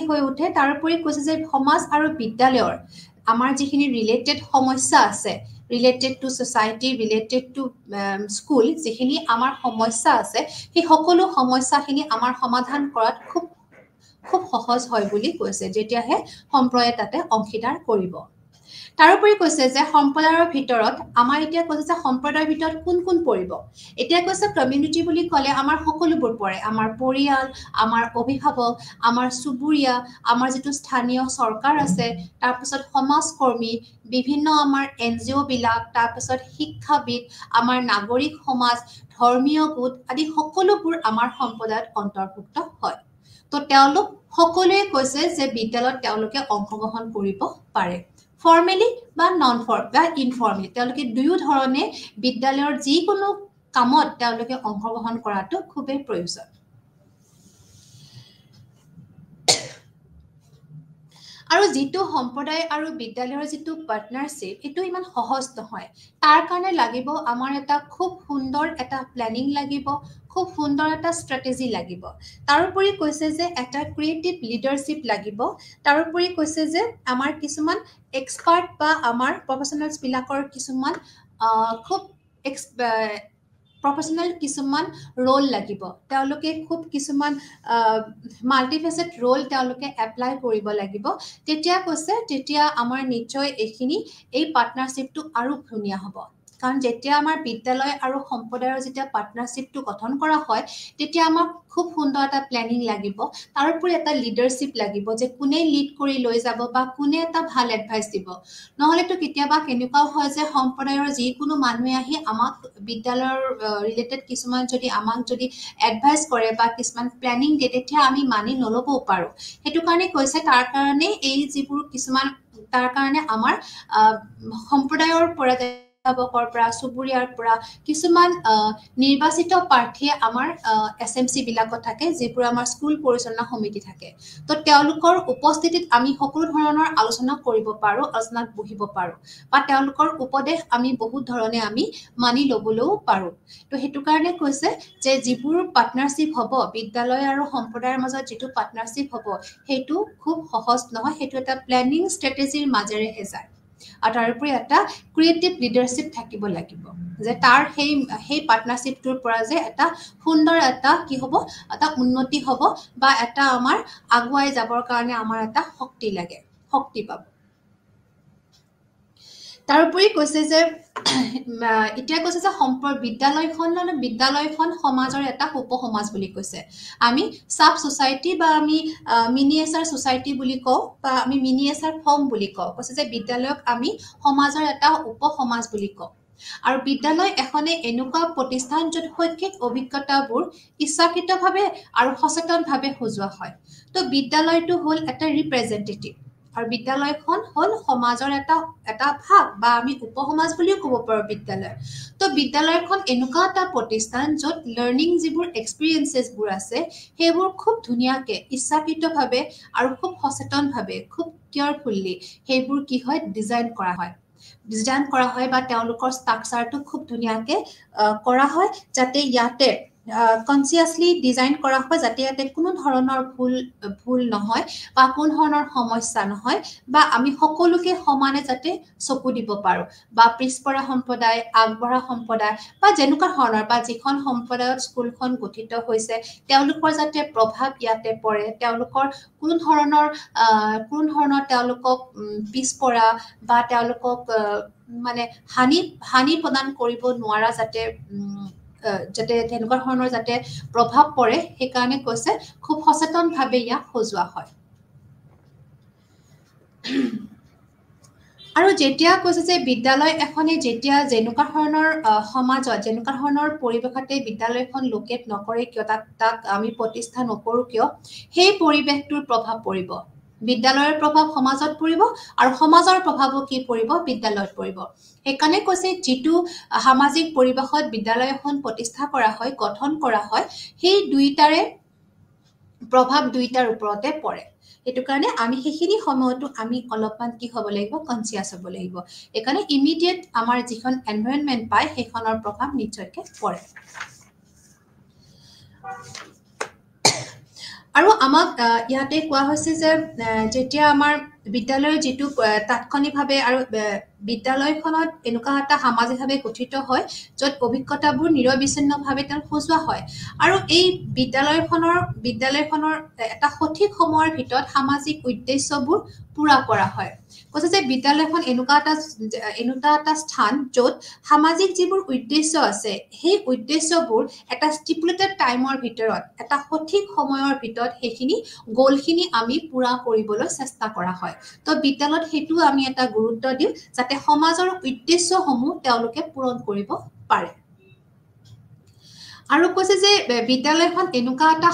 হৈ উঠে, তাৰোপৰি কৈছে যে সমাজ আৰু বিদ্যালয়ৰ আমাৰ যিখিনি ৰিলেটেড সমস্যা আছে, related to society, related to school, যিখিনি আমাৰ সমস্যা আছে, সেই সকলো সমস্যাখিনি আমাৰ সমাধান কৰাত খুব সহজ হয় বুলি কৈছে, যেতিয়াহে সম্প্ৰদায়ে তাতে অংশীদাৰ কৰিব। তাৰোপৰি কৈছে যে সম্প্ৰদায়ৰ ভিতৰত আমাৰ এতিয়া কৈছে যে সম্প্ৰদায়ৰ ভিতৰত কোন কোন পৰিব। এতিয়া কৈছে কমিউনিটি বুলি ক'লে আমাৰ সকলোবোৰ পৰে, আমাৰ পৰিয়াল, আমাৰ অভিভাৱক, আমাৰ চুবুৰীয়া, আমাৰ যিটো স্থানীয় চৰকাৰ আছে, তাৰপিছত সমাজকৰ্মী, বিভিন্ন আমাৰ NGO বিলাক, তাৰপিছত শিক্ষাবিদ, আমাৰ নাগৰিক সমাজ, ধৰ্মীয় গোট আদি সকলোবোৰ আমাৰ সম্প্ৰদায়ত অন্তৰ্ভুক্ত হয়। তো তেওঁলোক সকলোৱে কৈছে যে বিদ্যালয়ত তেওঁলোকে অংশগ্ৰহণ কৰিব পাৰে, ফৰ্মেলি বা ইনফৰ্মেলি, তেওঁলোকে দুয়ো ধৰণে বিদ্যালয়ৰ যিকোনো কামত তেওঁলোকে অংশগ্ৰহণ কৰাটো খুবেই প্ৰয়োজন। আৰু যিটো সম্প্ৰদায় আৰু বিদ্যালয়ৰ যিটো পাৰ্টনাৰশ্বিপ, এইটো ইমান সহজ নহয়। তাৰ কাৰণে লাগিব আমাৰ এটা খুব সুন্দৰ এটা প্লেনিং লাগিব, খুব সুন্দৰ এটা ষ্ট্ৰেটেজি লাগিব। তাৰোপৰি কৈছে যে এটা ক্ৰিয়েটিভ লিডাৰশ্বিপ লাগিব। তাৰোপৰি কৈছে যে আমাৰ কিছুমান এক্সপাৰ্ট বা আমাৰ প্ৰফেচনেলছবিলাকৰ কিছুমান খুব প্ৰফেচনেল কিছুমান ৰোল লাগিব, তেওঁলোকে খুব কিছুমান মাল্টিফেচেট ৰোল তেওঁলোকে এপ্লাই কৰিব লাগিব। তেতিয়া কৈছে, তেতিয়া আমাৰ নিশ্চয় এই পাৰ্টনাৰশ্বিপটো আৰু ধুনীয়া হ'ব। কাৰণ যেতিয়া আমাৰ বিদ্যালয় আৰু সম্প্ৰদায়ৰ যেতিয়া পাৰ্টনাৰশ্বিপটো গঠন কৰা হয়, তেতিয়া আমাক খুব সুন্দৰ এটা প্লেনিং লাগিব, তাৰোপৰি এটা লিডাৰশ্বিপ লাগিব, যে কোনে লিড কৰি লৈ যাব বা কোনে এটা ভাল এডভাইচ দিব। নহ'লেতো কেতিয়াবা কেনেকুৱাও হয় যে সম্প্ৰদায়ৰ যিকোনো মানুহে আহি আমাক বিদ্যালয়ৰ ৰিলেটেড কিছুমান যদি আমাক যদি এডভাইচ কৰে বা কিছুমান প্লেনিং দিয়ে, তেতিয়া আমি মানি নল'বও পাৰোঁ। সেইটো কাৰণে কৈছে, তাৰ কাৰণে এই যিবোৰ কিছুমান, তাৰ কাৰণে আমাৰ সম্প্ৰদায়ৰ পৰা, অভিভাৱকৰ পৰা, চুবুৰীয়াৰ পৰা কিছুমান নিৰ্বাচিত প্ৰাৰ্থীয়ে আমাৰ SMC বিলাকত থাকে, যিবোৰ আমাৰ স্কুল পৰিচালনা সমিতি থাকে। তো তেওঁলোকৰ উপস্থিতিত আমি সকলো ধৰণৰ আলোচনা কৰিব পাৰোঁ, আলোচনাত বহিব পাৰোঁ, বা তেওঁলোকৰ উপদেশ আমি বহুত ধৰণে আমি মানি ল'বলৈও পাৰোঁ। তো সেইটো কাৰণে কৈছে যে যিবোৰ পাৰ্টনাৰশ্বিপ হ'ব, বিদ্যালয় আৰু সম্প্ৰদায়ৰ মাজত যিটো পাৰ্টনাৰশ্বিপ হ'ব, সেইটো খুব সহজ নহয়, সেইটো এটা প্লেনিং ষ্ট্ৰেটেজিৰ মাজেৰেহে যায়। আৰু তাৰোপৰি এটা ক্ৰিয়েটিভ লিডাৰশ্বিপ থাকিব লাগিব, যে তাৰ সেই পাৰ্টনাৰশ্বিপটোৰ পৰা যে এটা সুন্দৰ এটা কি হ'ব, এটা উন্নতি হ'ব, বা এটা আমাৰ আগুৱাই যাবৰ কাৰণে আমাৰ এটা শক্তি পাব। তাৰোপৰি কৈছে যে এতিয়া কৈছে যে বিদ্যালয়খন সমাজৰ এটা উপসমাজ বুলি কৈছে। আমি চাব ছ'চাইটি বা আমি মিনিয়েচাৰ ছ'চাইটি বুলি কওঁ, বা আমি মিনিয়েচাৰ ফৰ্ম বুলি কওঁ। কৈছে যে বিদ্যালয়ক আমি সমাজৰ এটা উপসমাজ বুলি কওঁ। আৰু বিদ্যালয় এখনে এনেকুৱা প্ৰতিষ্ঠান য'ত শৈক্ষিক অভিজ্ঞতাবোৰ ইচ্ছাকৃতভাৱে আৰু সচেতনভাৱে সজোৱা হয়। তো বিদ্যালয়টো হ'ল এটা ৰিপ্ৰেজেণ্টেটিভ, আৰু বিদ্যালয়খন হ'ল সমাজৰ এটা ভাগ, বা আমি উপসমাজ বুলিও ক'ব পাৰোঁ বিদ্যালয়। তো বিদ্যালয়খন এনেকুৱা এটা প্ৰতিষ্ঠান য'ত লাৰ্ণিং যিবোৰ এক্সপিৰিয়েঞ্চেছবোৰ আছে, সেইবোৰ খুব ধুনীয়াকৈ ইচ্ছাকৃতভাৱে আৰু খুব সচেতনভাৱে, খুব কেয়াৰফুল্লি সেইবোৰ কি হয়, ডিজাইন কৰা হয়। ডিজাইন কৰা হয় বা তেওঁলোকৰ ষ্ট্ৰাকচাৰটো খুব ধুনীয়াকৈ কৰা হয় যাতে ইয়াতে কনচিয়াছলি ডিজাইন কৰা হয় যাতে ইয়াতে কোনো ধৰণৰ ভুল নহয় বা কোনো ধৰণৰ সমস্যা নহয় বা আমি সকলোকে সমানে যাতে চকু দিব পাৰোঁ বা পিছপৰা সম্প্ৰদায় আগবঢ়া সম্প্ৰদায় বা যেনেকুৱা ধৰণৰ বা যিখন সম্প্ৰদায়ত স্কুলখন গঠিত হৈছে তেওঁলোকৰ যাতে প্ৰভাৱ ইয়াতে পৰে তেওঁলোকৰ কোনো ধৰণৰ তেওঁলোকক পিছপৰা বা তেওঁলোকক মানে হানি প্ৰদান কৰিব নোৱাৰা যাতে তেনেকুৱা ধৰণৰ যাতে প্ৰভাৱ পৰে সেইকাৰণে কৈছে খুব সচেতনভাৱে ইয়াক সজোৱা হয় আৰু যেতিয়া কৈছে যে বিদ্যালয় এখনে যেতিয়া যেনেকুৱা ধৰণৰ সমাজত যেনেকুৱা ধৰণৰ পৰিৱেশতে বিদ্যালয়খন লোকেট নকৰে কিয় তাক আমি প্ৰতিষ্ঠা নকৰোঁ কিয় সেই পৰিৱেশটোৰ প্ৰভাৱ পৰিব বিদ্যালয়ৰ প্ৰভাৱ সমাজত পৰিব আৰু সমাজৰ প্ৰভাৱো কি পৰিব বিদ্যালয়ত পৰিব সেইকাৰণে কৈছে যিটো সামাজিক পৰিৱেশত বিদ্যালয় এখন প্ৰতিষ্ঠা কৰা হয় গঠন কৰা হয় সেই দুইটাৰে প্ৰভাৱ দুইটাৰ ওপৰতে পৰে সেইটো কাৰণে আমি সেইখিনি সময়তো আমি অলপমান কি হ'ব লাগিব কনচিয়াছ হ'ব লাগিব এইকাৰণে ইমিডিয়েট আমাৰ যিখন এনভাইৰনমেণ্ট পায় সেইখনৰ প্ৰভাৱ নিশ্চয়কৈ পৰে আৰু আমাক ইয়াতে কোৱা হৈছে যে যেতিয়া আমাৰ বিদ্যালয়ৰ যিটো তাৎক্ষণিকভাৱে আৰু বিদ্যালয়খনত এনেকুৱা এটা সামাজিকভাৱে গঠিত হয় য'ত অভিজ্ঞতাবোৰ নিৰবিচ্ছিন্নভাৱে তেওঁ সজোৱা হয় আৰু এই বিদ্যালয়খনৰ এটা সঠিক সময়ৰ ভিতৰত সামাজিক উদ্দেশ্যবোৰ পূৰা কৰা হয় কৈছে যে বিদ্যালয়খন এনেকুৱা এটা স্থান য'ত সামাজিক যিবোৰ উদ্দেশ্য আছে সেই উদ্দেশ্যবোৰ এটা ষ্টিপুলেটেড টাইমৰ ভিতৰত এটা সঠিক সময়ৰ ভিতৰত সেইখিনি গ'লখিনি আমি পূৰা কৰিবলৈ চেষ্টা কৰা হয় তো বিদ্যালয়ত সেইটো আমি এটা গুৰুত্ব দিওঁ যাতে সমাজৰ উদ্দেশ্যসমূহ তেওঁলোকে পূৰণ কৰিব পাৰে আৰু কৈছে যে বিদ্যালয়খন এনেকুৱা এটা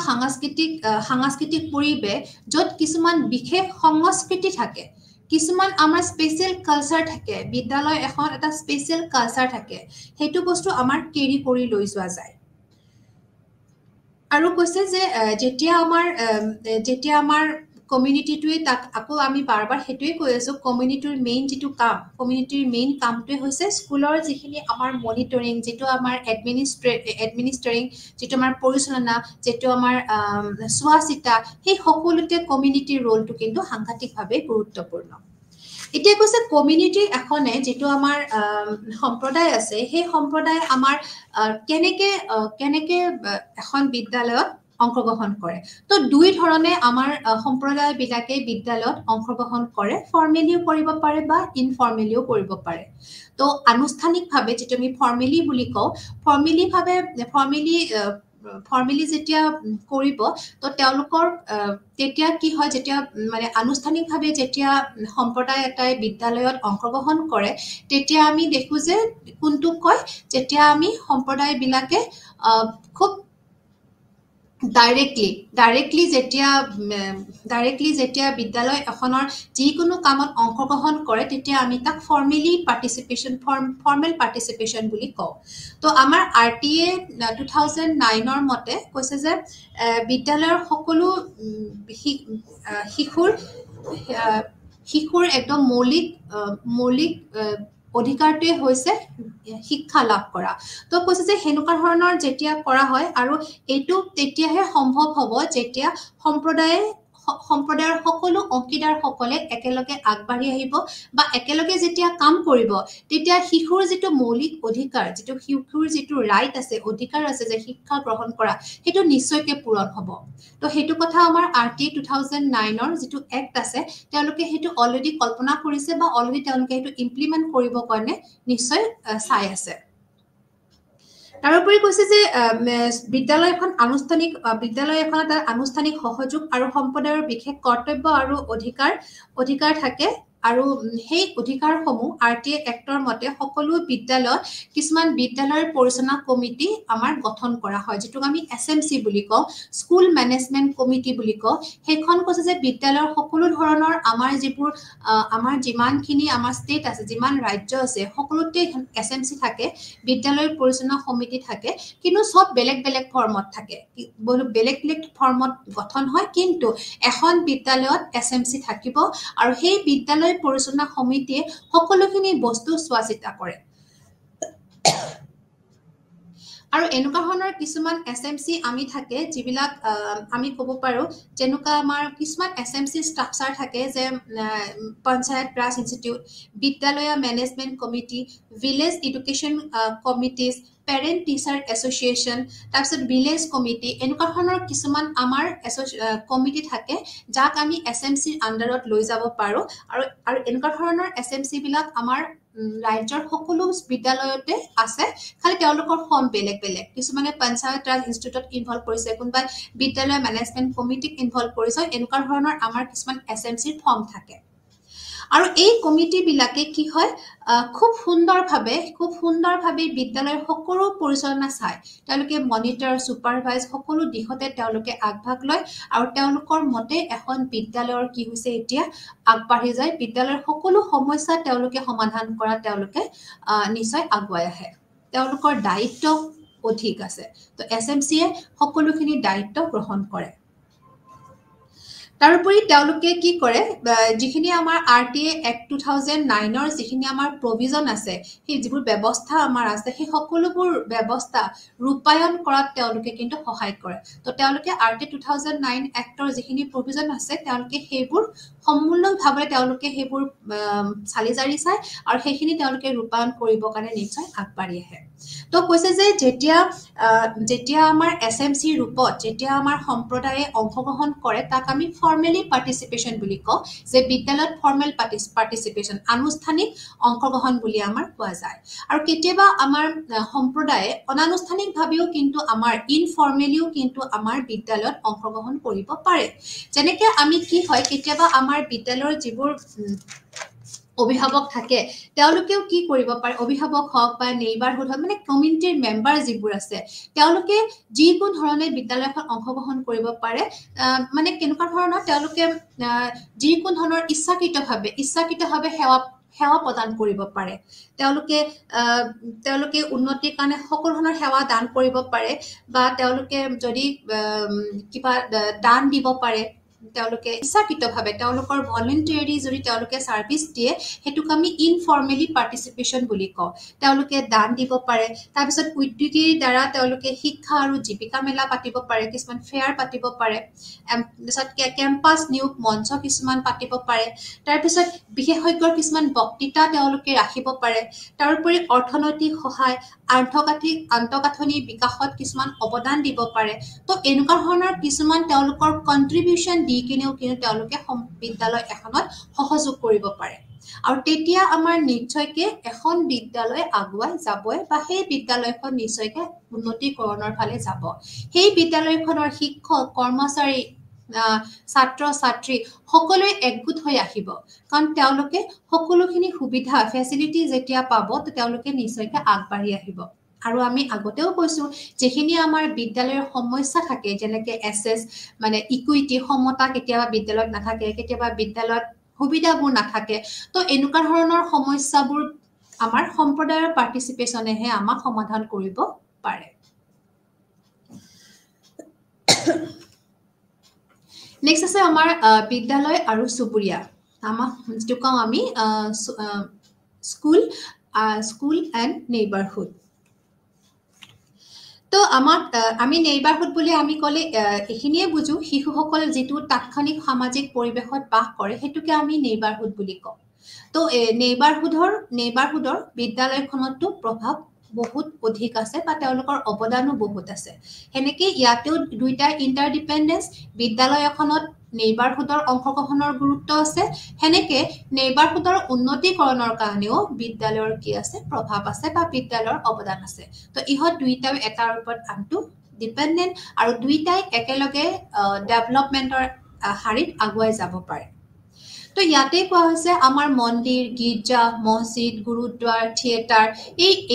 সাংস্কৃতিক পৰিৱেশ য'ত কিছুমান বিশেষ সংস্কৃতি থাকে কিছুমান আমাৰ স্পেচিয়েল কালচাৰ থাকে বিদ্যালয় এখন এটা স্পেচিয়েল কালচাৰ থাকে সেইটো বস্তু আমাৰ কেৰি কৰি লৈ যোৱা যায় আৰু কৈছে যে যেতিয়া আমাৰ কমিউনিটিটোৱে তাক আকৌ আমি বাৰবাৰ সেইটোৱে কৈ আছোঁ কমিউনিটিৰ মেইন যিটো কাম কমিউনিটিৰ মেইন কামটোৱে হৈছে স্কুলৰ যিখিনি আমাৰ মনিটৰিং যিটো আমাৰ এডমিনিষ্ট্ৰেটিং যিটো আমাৰ পৰিচালনা যিটো আমাৰ চোৱা চিতা সেই সকলোতে কমিউনিটিৰ ৰোলটো কিন্তু সাংঘাতিকভাৱে গুৰুত্বপূৰ্ণ এতিয়া কৈছে কমিউনিটি এখনে যিটো আমাৰ সম্প্ৰদায় আছে সেই সম্প্ৰদায় আমাৰ কেনেকে এখন বিদ্যালয়ত অংশগ্ৰহণ কৰে তো দুই ধৰণে আমাৰ সম্প্ৰদায়বিলাকে বিদ্যালয়ত অংশগ্ৰহণ কৰে ফৰ্মেলিও কৰিব পাৰে বা ইনফৰ্মেলিও কৰিব পাৰে তো আনুষ্ঠানিকভাৱে যিটো আমি ফৰ্মেলি বুলি কওঁ ফৰ্মেলি যেতিয়া কৰিব তো তেওঁলোকৰ তেতিয়া কি হয় যেতিয়া মানে আনুষ্ঠানিকভাৱে যেতিয়া সম্প্ৰদায় এটাই বিদ্যালয়ত অংশগ্ৰহণ কৰে তেতিয়া আমি দেখো যে কোনটো কয় যেতিয়া আমি সম্প্ৰদায়বিলাকে খুব ডাইৰেক্টলি যেতিয়া বিদ্যালয় এখনৰ যিকোনো কামত অংশগ্ৰহণ কৰে তেতিয়া আমি তাক ফৰ্মেল পাৰ্টিচিপেশ্যন বুলি কওঁ তো আমাৰ RTA 2009 মতে কৈছে যে বিদ্যালয়ৰ সকলো শিশুৰ একদম মৌলিক অধিকাৰটোৱে হৈছে শিক্ষা লাভ কৰা তো কৈছে যে সেনেকুৱা ধৰণৰ যেতিয়া কৰা হয় আৰু এইটো তেতিয়াহে সম্ভৱ হ'ব যেতিয়া সম্প্ৰদায়ৰ সকলো অংশীদাৰসকলে একেলগে আগবাঢ়ি আহিব বা একেলগে যেতিয়া কাম কৰিব তেতিয়া শিশুৰ যিটো মৌলিক অধিকাৰ শিশুৰ যিটো ৰাইট আছে অধিকাৰ আছে যে শিক্ষা গ্ৰহণ কৰা সেইটো নিশ্চয়কৈ পূৰণ হ'ব তো সেইটো কথা আমাৰ RTA 2009 যিটো এক্ট আছে তেওঁলোকে সেইটো অলৰেডি কল্পনা কৰিছে বা অলৰেডি তেওঁলোকে সেইটো ইমপ্লিমেণ্ট কৰিবৰ কাৰণে নিশ্চয় চাই আছে তাৰোপৰি কৈছে যে বিদ্যালয় এখন এটা আনুষ্ঠানিক সহযোগ আৰু সম্প্ৰদায়ৰ বিশেষ কৰ্তব্য আৰু অধিকাৰ থাকে আৰু সেই অধিকাৰসমূহ RTA এক্টৰ মতে সকলো বিদ্যালয়ত কিছুমান বিদ্যালয়ৰ পৰিচালনা কমিটি আমাৰ গঠন কৰা হয় যিটোক আমি SMC বুলি কওঁ স্কুল মেনেজমেণ্ট কমিটি বুলি কওঁ সেইখন কৈছে যে বিদ্যালয়ৰ সকলো ধৰণৰ আমাৰ যিমানখিনি আমাৰ ষ্টেট আছে যিমান ৰাজ্য আছে সকলোতে SMC থাকে বিদ্যালয়ৰ পৰিচালনা সমিতি থাকে কিন্তু সব বেলেগ ফৰ্মত থাকে বেলেগ ফৰ্মত গঠন হয় কিন্তু এখন বিদ্যালয়ত SMC থাকিব আৰু সেই বিদ্যালয় পৰিচালনা সমিতিয়ে সকলোখিনি বস্তু চোৱা চিতা কৰে আৰু এনেকুৱা ধৰণৰ কিছুমান এছএমসি আমি থাকে যিবিলাক আমি ক'ব পাৰো যেনেকুৱা আমাৰ কিছুমান এছএমসি ষ্ট্ৰাকচাৰ থাকে যে পঞ্চায়ত ৰাজ ইনষ্টিটিউট বিদ্যালয় management committee village education committees parent teacher association তাৰপিছত ভিলেজ কমিটি এনেকুৱা ধৰণৰ কিছুমান আমাৰ কমিটি থাকে যাক আমি এছএমচিৰ আণ্ডাৰত লৈ যাব পাৰোঁ আৰু এনেকুৱা ধৰণৰ এছএমচিবিলাক আমাৰ ৰাজ্যৰ সকলো বিদ্যালয়তে আছে খালি তেওঁলোকৰ ফৰ্ম বেলেগ বেলেগ কিছুমানে পঞ্চায়ত ৰাজ ইনষ্টিটিউটত ইনভলভ কৰিছে কোনোবাই বিদ্যালয় মেনেজমেণ্ট কমিটিক ইনভলভ কৰিছে এনেকুৱা ধৰণৰ আমাৰ কিছুমান এছএমচিৰ ফৰ্ম থাকে আৰু এই কমিটিবিলাকে কি হয় খুব সুন্দৰভাৱে বিদ্যালয়ৰ সকলো পৰিচালনা চায় তেওঁলোকে মনিটৰ ছুপাৰভাইজ সকলো দিশতে তেওঁলোকে আগভাগ লয় আৰু তেওঁলোকৰ মতে এখন বিদ্যালয়ৰ কি হৈছে এতিয়া আগবাঢ়ি যায় বিদ্যালয়ৰ সকলো সমস্যা তেওঁলোকে সমাধান কৰা তেওঁলোকে নিশ্চয় আগুৱাই আহে তেওঁলোকৰ দায়িত্ব অধিক আছে তো এছএমচিয়ে সকলোখিনি দায়িত্ব গ্ৰহণ কৰে তাৰোপৰি তেওঁলোকে কি কৰে যিখিনি আমাৰ আৰটিএ এক্ট 2009ৰ যিখিনি আমাৰ প্ৰভিজন আছে সেই যিবোৰ ব্যৱস্থা আমাৰ আছে সেই সকলোবোৰ ব্যৱস্থা ৰূপায়ণ কৰাত তেওঁলোকে কিন্তু সহায় কৰে তো তেওঁলোকে আৰটিএ 2009 এক্টৰ যিখিনি প্ৰভিজন আছে তেওঁলোকে সেইবোৰ সম্পূৰ্ণভাৱে তেওঁলোকে সেইবোৰ চালিজাৰি চায় আৰু সেইখিনি তেওঁলোকে ৰূপায়ণ কৰিবৰ কাৰণে নিশ্চয় আগবাঢ়ি আহে তো কৈছে যে যেতিয়া আমাৰ এছএমচি ৰূপত যেতিয়া আমাৰ সম্প্ৰদায়ে অংশগ্ৰহণ কৰে তাক আমি ফৰ্মেলি পাৰ্টিচিপেশ্যন বুলি কওঁ যে বিদ্যালয়ত ফৰ্মেল পাৰ্টিচিপেশ্যন আনুষ্ঠানিক অংশগ্ৰহণ বুলি আমাৰ কোৱা যায় আৰু কেতিয়াবা আমাৰ সম্প্ৰদায়ে অনানুষ্ঠানিকভাৱেও কিন্তু আমাৰ ইনফৰ্মেলিও কিন্তু আমাৰ বিদ্যালয়ত অংশগ্ৰহণ কৰিব পাৰে যেনেকে আমি কি হয় কেতিয়াবা আমাৰ বিদ্যালয়ৰ যিবোৰ অভিভাৱক থাকে তেওঁলোকেও কি কৰিব পাৰে অভিভাৱক হওক বা নেইবাৰহুড হওক মানে কমিউনিটিৰ মেম্বাৰ যিবোৰ আছে তেওঁলোকে যিকোনো ধৰণে বিদ্যালয়খন অংশগ্ৰহণ কৰিব পাৰে মানে কেনেকুৱা ধৰণৰ তেওঁলোকে যিকোনো ধৰণৰ ইচ্ছাকৃতভাৱে সেৱা প্ৰদান কৰিব পাৰে তেওঁলোকে উন্নতিৰ কাৰণে সকলো ধৰণৰ সেৱা দান কৰিব পাৰে বা তেওঁলোকে যদি কিবা দান দিব পাৰে তেওঁলোকে ইচ্ছাকৃতভাৱে তেওঁলোকৰ ভলেণ্টিয়াৰী যদি তেওঁলোকে ছাৰ্ভিচ দিয়ে সেইটোক আমি ইনফৰ্মেলি পাৰ্টিচিপেশ্যন বুলি কওঁ তেওঁলোকে দান দিব পাৰে তাৰপিছত উদ্যোগীৰ দ্বাৰা তেওঁলোকে শিক্ষা আৰু জীৱিকা মেলা পাতিব পাৰে কিছুমান ফেয়াৰ পাতিব পাৰে তাৰপিছত কেম্পাছ নিয়োগ মঞ্চ কিছুমান পাতিব পাৰে তাৰপিছত বিশেষজ্ঞৰ কিছুমান বক্তৃতা তেওঁলোকে ৰাখিব পাৰে তাৰোপৰি অৰ্থনৈতিক সহায় আন্তঃগাঁথনি বিকাশত কিছুমান অৱদান দিব পাৰে তো এনেকুৱা ধৰণৰ কিছুমান তেওঁলোকৰ কণ্ট্ৰিবিউশ্যন দি কিনেও কিন্তু তেওঁলোকে বিদ্যালয় এখনত সহযোগ কৰিব পাৰে আৰু তেতিয়া আমাৰ নিশ্চয়কে এখন বিদ্যালয় আগুৱাই যাবই বা সেই বিদ্যালয়খন নিশ্চয়কে উন্নতিকৰণৰ ফালে যাব সেই বিদ্যালয়খনৰ শিক্ষক কৰ্মচাৰী ছাত্ৰ ছাত্ৰী সকলোৱে একগোট হৈ আহিব কাৰণ তেওঁলোকে সকলোখিনি সুবিধা ফেচিলিটি যেতিয়া পাব তো তেওঁলোকে নিশ্চয়কে আগবাঢ়ি আহিব আৰু আমি আগতেও কৈছো যেখিনি আমাৰ বিদ্যালয়ৰ সমস্যা থাকে যেনেকে এছএছ মানে ইকুইটি সমতা কেতিয়াবা বিদ্যালয়ত নাথাকে কেতিয়াবা বিদ্যালয়ত সুবিধাবোৰ নাথাকে তো এনেকুৱা ধৰণৰ সমস্যাবোৰ আমাৰ সম্প্ৰদায়ৰ পাৰ্টিচিপেশ্যনেহে আমাক সমাধান কৰিব পাৰে নেক্সট আছে আমাৰ বিদ্যালয় আৰু চুবুৰীয়া আমাৰ যিটো কওঁ আমি স্কুল এণ্ড নেইবাৰহুড তো আমি নেইবাৰহুড বুলি আমি ক'লে এইখিনিয়ে বুজো শিশুসকল যিটো তাৎক্ষণিক সামাজিক পৰিৱেশত বাস কৰে সেইটোকে আমি নেইবাৰহুড বুলি কওঁ তো নেইবাৰহুডৰ বিদ্যালয়খনতো প্ৰভাৱ বহুত অধিক আছে বা তেওঁলোকৰ অৱদানো বহুত আছে সেনেকে ইয়াতেও দুইটা ইণ্টাৰডিপেণ্ডেন্স বিদ্যালয় এখনত নেইবাৰহুডৰ অংশগ্ৰহণৰ গুৰুত্ব আছে সেনেকে নেইবাৰহুডৰ উন্নতিকৰণৰ কাৰণেও বিদ্যালয়ৰ কি আছে প্ৰভাৱ আছে বা বিদ্যালয়ৰ অৱদান আছে তো ইহঁত দুইটাও এটাৰ ওপৰত আনটো ডিপেণ্ডেণ্ট আৰু দুইটাই একেলগে ডেভেলপমেণ্টৰ শাৰীত আগুৱাই যাব পাৰে তো ইয়াতে কোৱা হৈছে আমাৰ মন্দিৰ গীৰ্জা মছজিদ গুৰুদ্বাৰ থিয়েটাৰ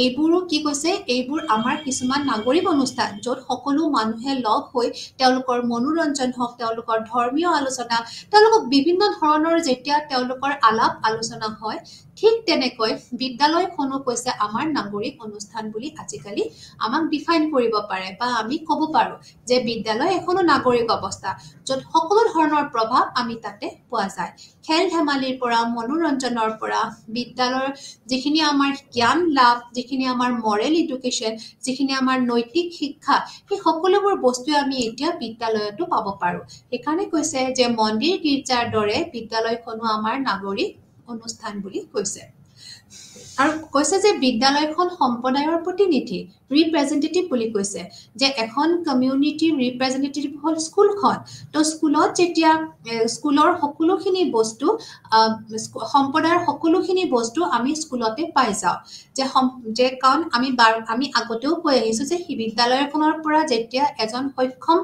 এইবোৰো কি কৈছে এইবোৰ আমাৰ কিছুমান নাগৰিক অনুষ্ঠান য'ত সকলো মানুহে লগ হৈ তেওঁলোকৰ মনোৰঞ্জন হওক তেওঁলোকৰ ধৰ্মীয় আলোচনা তেওঁলোকক বিভিন্ন ধৰণৰ যেতিয়া তেওঁলোকৰ আলাপ আলোচনা হয় ঠিক তেনেকৈ বিদ্যালয়খনো কৈছে আমাৰ নাগৰিক অনুষ্ঠান বুলি আজিকালি আমাক ডিফাইন কৰিব পাৰে বা আমি ক'ব পাৰোঁ যে বিদ্যালয় এখনো নাগৰিক অৱস্থা য'ত সকলো ধৰণৰ প্ৰভাৱ আমি তাতে পোৱা যায় খেল ধেমালিৰ পৰা মনোৰঞ্জনৰ পৰা বিদ্যালয়ৰ যিখিনি আমাৰ জ্ঞান লাভ যিখিনি আমাৰ মৰেল এডুকেশ্যন যিখিনি আমাৰ নৈতিক শিক্ষা সেই সকলোবোৰ বস্তু আমি এতিয়া বিদ্যালয়তো পাব পাৰো সেইকাৰণে কৈছে যে মন্দিৰ গীৰ্জাৰ দৰে বিদ্যালয়খনো আমাৰ নাগৰিক অনুষ্ঠান বুলি কৈছে আৰু কৈছে যে বিদ্যালয়খন সম্প্ৰদায়ৰ প্ৰতিনিধি ৰিপ্ৰেজেন্টেটিভ বুলি কৈছে যে এখন কমিউনিটিৰ ৰিপ্ৰেজেন্টেটিভ হল স্কুলখন তো স্কুলত যেতিয়া স্কুলৰ সকলোখিনি বস্তু সম্প্ৰদায়ৰ সকলোখিনি বস্তু আমি স্কুলতে পাই যাওঁ যে কাৰণ আমি আগতেও কৈ আহিছো যে বিদ্যালয়খনৰ পৰা যেতিয়া এজন সক্ষম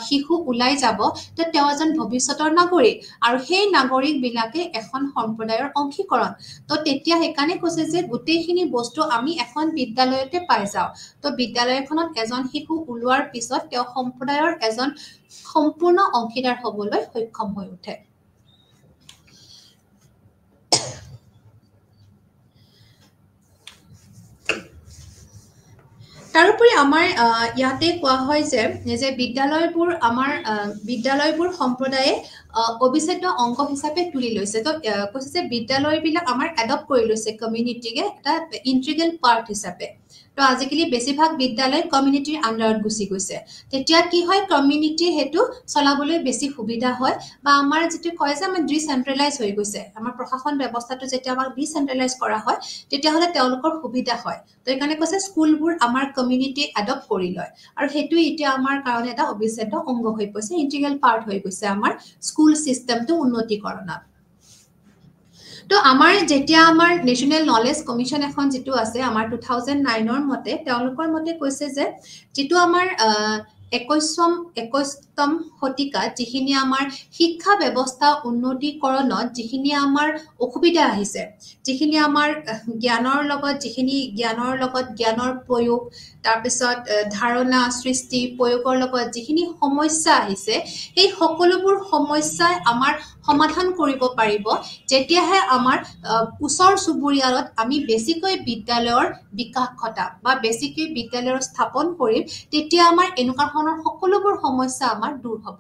শিশু ওলাই যাব তো তেওঁ এজন ভৱিষ্যতৰ নাগৰিক আৰু সেই নাগৰিক বিলাকে এখন সম্প্ৰদায়ৰ অংশীকৰণ তো তেতিয়া সেইকাৰণে কৈছে যে গোটেইখিনি বস্তু আমি এখন বিদ্যালয়তে পাই যাওঁ তো বিদ্যালয়খনত এজন শিশু ওলোৱাৰ পিছত তেওঁ সম্প্ৰদায়ৰ এজন সম্পূৰ্ণ অংশীদাৰ হ'বলৈ সক্ষম হৈ উঠে তাৰোপৰি আমাৰ ইয়াতে কোৱা হয় যে বিদ্যালয়বোৰ সম্প্ৰদায়ে অবিচ্ছেদ্য অংগ হিচাপে তুলি লৈছে তো কৈছে যে বিদ্যালয়বিলাক আমাৰ এডপ্ট কৰি লৈছে কমিউনিটিকে এটা ইন্টিগ্ৰেল পাৰ্ট হিচাপে তো আজিকালি বেছিভাগ বিদ্যালয় কমিউনিটিৰ আণ্ডাৰত গুচি গৈছে তেতিয়া কি হয় কমিউনিটি হেতু চলাবলৈ বেছি সুবিধা হয় বা আমাৰ যেটো কয় যে আমাৰ ডিসেন্ট্ৰেলাইজ হৈ গৈছে আমাৰ প্ৰশাসন ব্যৱস্থাটো যেতিয়া আমাক ডিসেন্ট্ৰেলাইজ কৰা হয় তেতিয়া হলে তেওঁলোকৰ সুবিধা হয় তো এইকাৰণে কৈছে স্কুলবোৰ আমাৰ কমিউনিটি এডপ্ট কৰি লয় আৰু হেতু এতিয়া আমাৰ কাৰণে এটা অবিচ্ছেদ্য অংগ হৈ গৈছে ইন্টিগ্ৰেল পাৰ্ট হৈ গৈছে আমাৰ স্কুল সিস্টেমটো উন্নতিকৰণত তো আমাৰ যেতিয়া আমাৰ নেশনাল নলেজ কমিশন এখন যেটো আছে আমাৰ 2009 মতে তেওঁলোকৰ মতে কৈছে যে যেটো আমাৰ 21ম শতিকাত যিখিনি আমাৰ শিক্ষা ব্যৱস্থা উন্নতিকৰণত যিখিনি আমাৰ অসুবিধা আহিছে যিখিনি আমাৰ জ্ঞানৰ লগত জ্ঞানৰ প্ৰয়োগ তাৰ পিছত ধাৰণা সৃষ্টি প্ৰয়োগৰ লগত যিখিনি সমস্যা আহিছে এই সকলোবোৰ সমস্যাই আমাৰ সমাধান কৰিব পাৰিব যেতিয়াহে আমাৰ উচৰ সুবুৰিয়াৰত আমি বেছিকৈ বিদ্যালয়ৰ বিকাশ ঘটা বা বেছিকৈ বিদ্যালয়ৰ স্থাপন কৰিম তেতিয়া আমাৰ এনেকুৱা ধৰণৰ সকলোবোৰ সমস্যা আমাৰ দূৰ হ'ব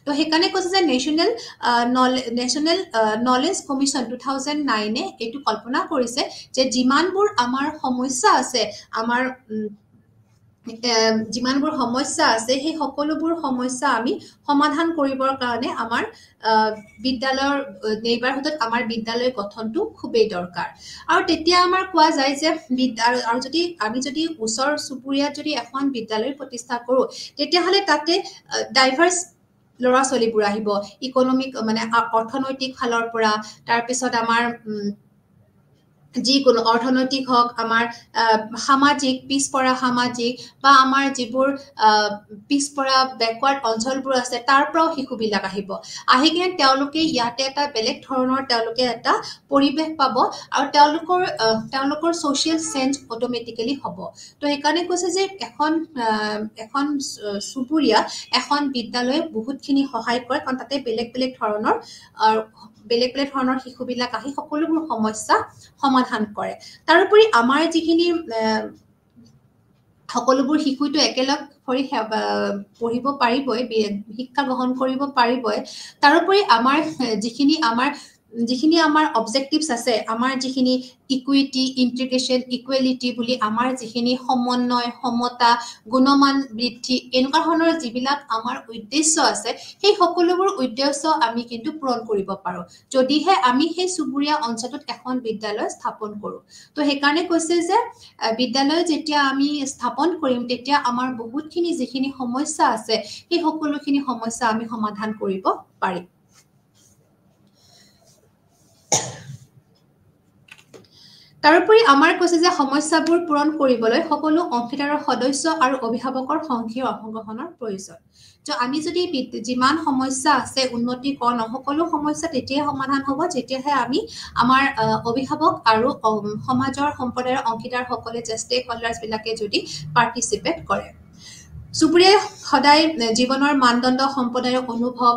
তো সেইকাৰণে কৈছে যে নেশনাল নলেজ কমিশন 2009 এটো কল্পনা কৰিছে যে যিমানবোৰ আমাৰ সমস্যা আছে আমাৰ যিমানবোৰ সমস্যা আছে সেই সকলোবোৰ সমস্যা আমি সমাধান কৰিবৰ কাৰণে আমাৰ বিদ্যালয়ৰ নেইবাৰহুডত আমাৰ বিদ্যালয় গঠনটো খুবেই দৰকাৰ আৰু তেতিয়া আমাৰ কোৱা যায় যে আৰু যদি উচৰ সুবুৰিয়াত যদি এখন বিদ্যালয় প্ৰতিষ্ঠা কৰো তেতিয়া হলে তাতে ডাইভাৰ্স লৰা ছোৱালীবোৰ আহিব ইকোনমিক মানে অৰ্থনৈতিক ফালৰ পৰা তাৰ পিছত আমাৰ যিকোনো অৰ্থনৈতিক হক আমাৰ সামাজিক পিছপৰা সামাজিক বা আমাৰ যিবোৰ পিছপৰা ব্যাকৱাৰ্ড অঞ্চলবোৰ আছে তাৰ পৰাও শিশুবিলাক আহিব আহিকে তেওঁলোকে ইয়াতে এটা বেলেগ ধৰণৰ তেওঁলোকে এটা পৰিবেশ পাব আৰু তেওঁলোকৰ সোশ্যাল চেঞ্জ অটোমেটিক্যালি হ'ব তো সেইকাৰণে কৈছে যে এখন সুবুৰিয়া এখন বিদ্যালয়ে বহুতখিনি সহায় কৰে কাৰণ তাতে বেলেগ ধৰণৰ শিশুবিলাক আহি সকলোবোৰ সমস্যা সমাধান কৰে তাৰোপৰি আমাৰ যিখিনি সকলোবোৰ শিশুটো একেলগ কৰি পঢ়িব পাৰিবই শিক্ষা গ্ৰহণ কৰিব পাৰিবই তাৰোপৰি আমাৰ যিখিনি আমাৰ অবজেক্টিভস আছে আমাৰ যিখিনি ইকুইটি ইন্টিগ্ৰেশন ইকুৱেলিটি বুলি আমাৰ যিখিনি সমন্বয় সমতা গুণমান বৃদ্ধি এনেকুৱা ধৰণৰ যিবিলাক আমাৰ উদ্দেশ্য আছে সেই সকলোবোৰ উদ্দেশ্য আমি কিন্তু পূৰণ কৰিব পাৰো যদিহে আমি সেই সুবুৰীয়া অঞ্চলত এখন বিদ্যালয় স্থাপন কৰো তো সেইকাৰণে কৈছে যে বিদ্যালয় যেতিয়া আমি স্থাপন কৰিম তেতিয়া আমাৰ বহুতখিনি যিখিনি সমস্যা আছে সেই সকলোখিনি সমস্যা আমি সমাধান কৰিব পাৰিম তাৰোপৰি আমাৰ কৈছে যে সমস্যাবোৰ পূৰণ কৰিবলৈ সকলো অংশীদাৰৰ সদস্য আৰু অভিভাৱকৰ সক্ৰিয় অংশগ্ৰহণৰ প্ৰয়োজন যে আমি যদি যিমান সমস্যা আছে উন্নতিকৰণ সকলো সমস্যা তেতিয়াই সমাধান হ'ব যেতিয়াহে আমি আমাৰ অভিভাৱক আৰু সমাজৰ সম্প্ৰদায়ৰ অংশীদাৰ সকলে যে ষ্টেক হোল্ডাৰ্ছ বিলাকে যদি পাৰ্টিসিপেট কৰে চুবুৰীয়াই সদায় জীৱনৰ মানদণ্ড সম্প্ৰদায়ৰ অনুভৱ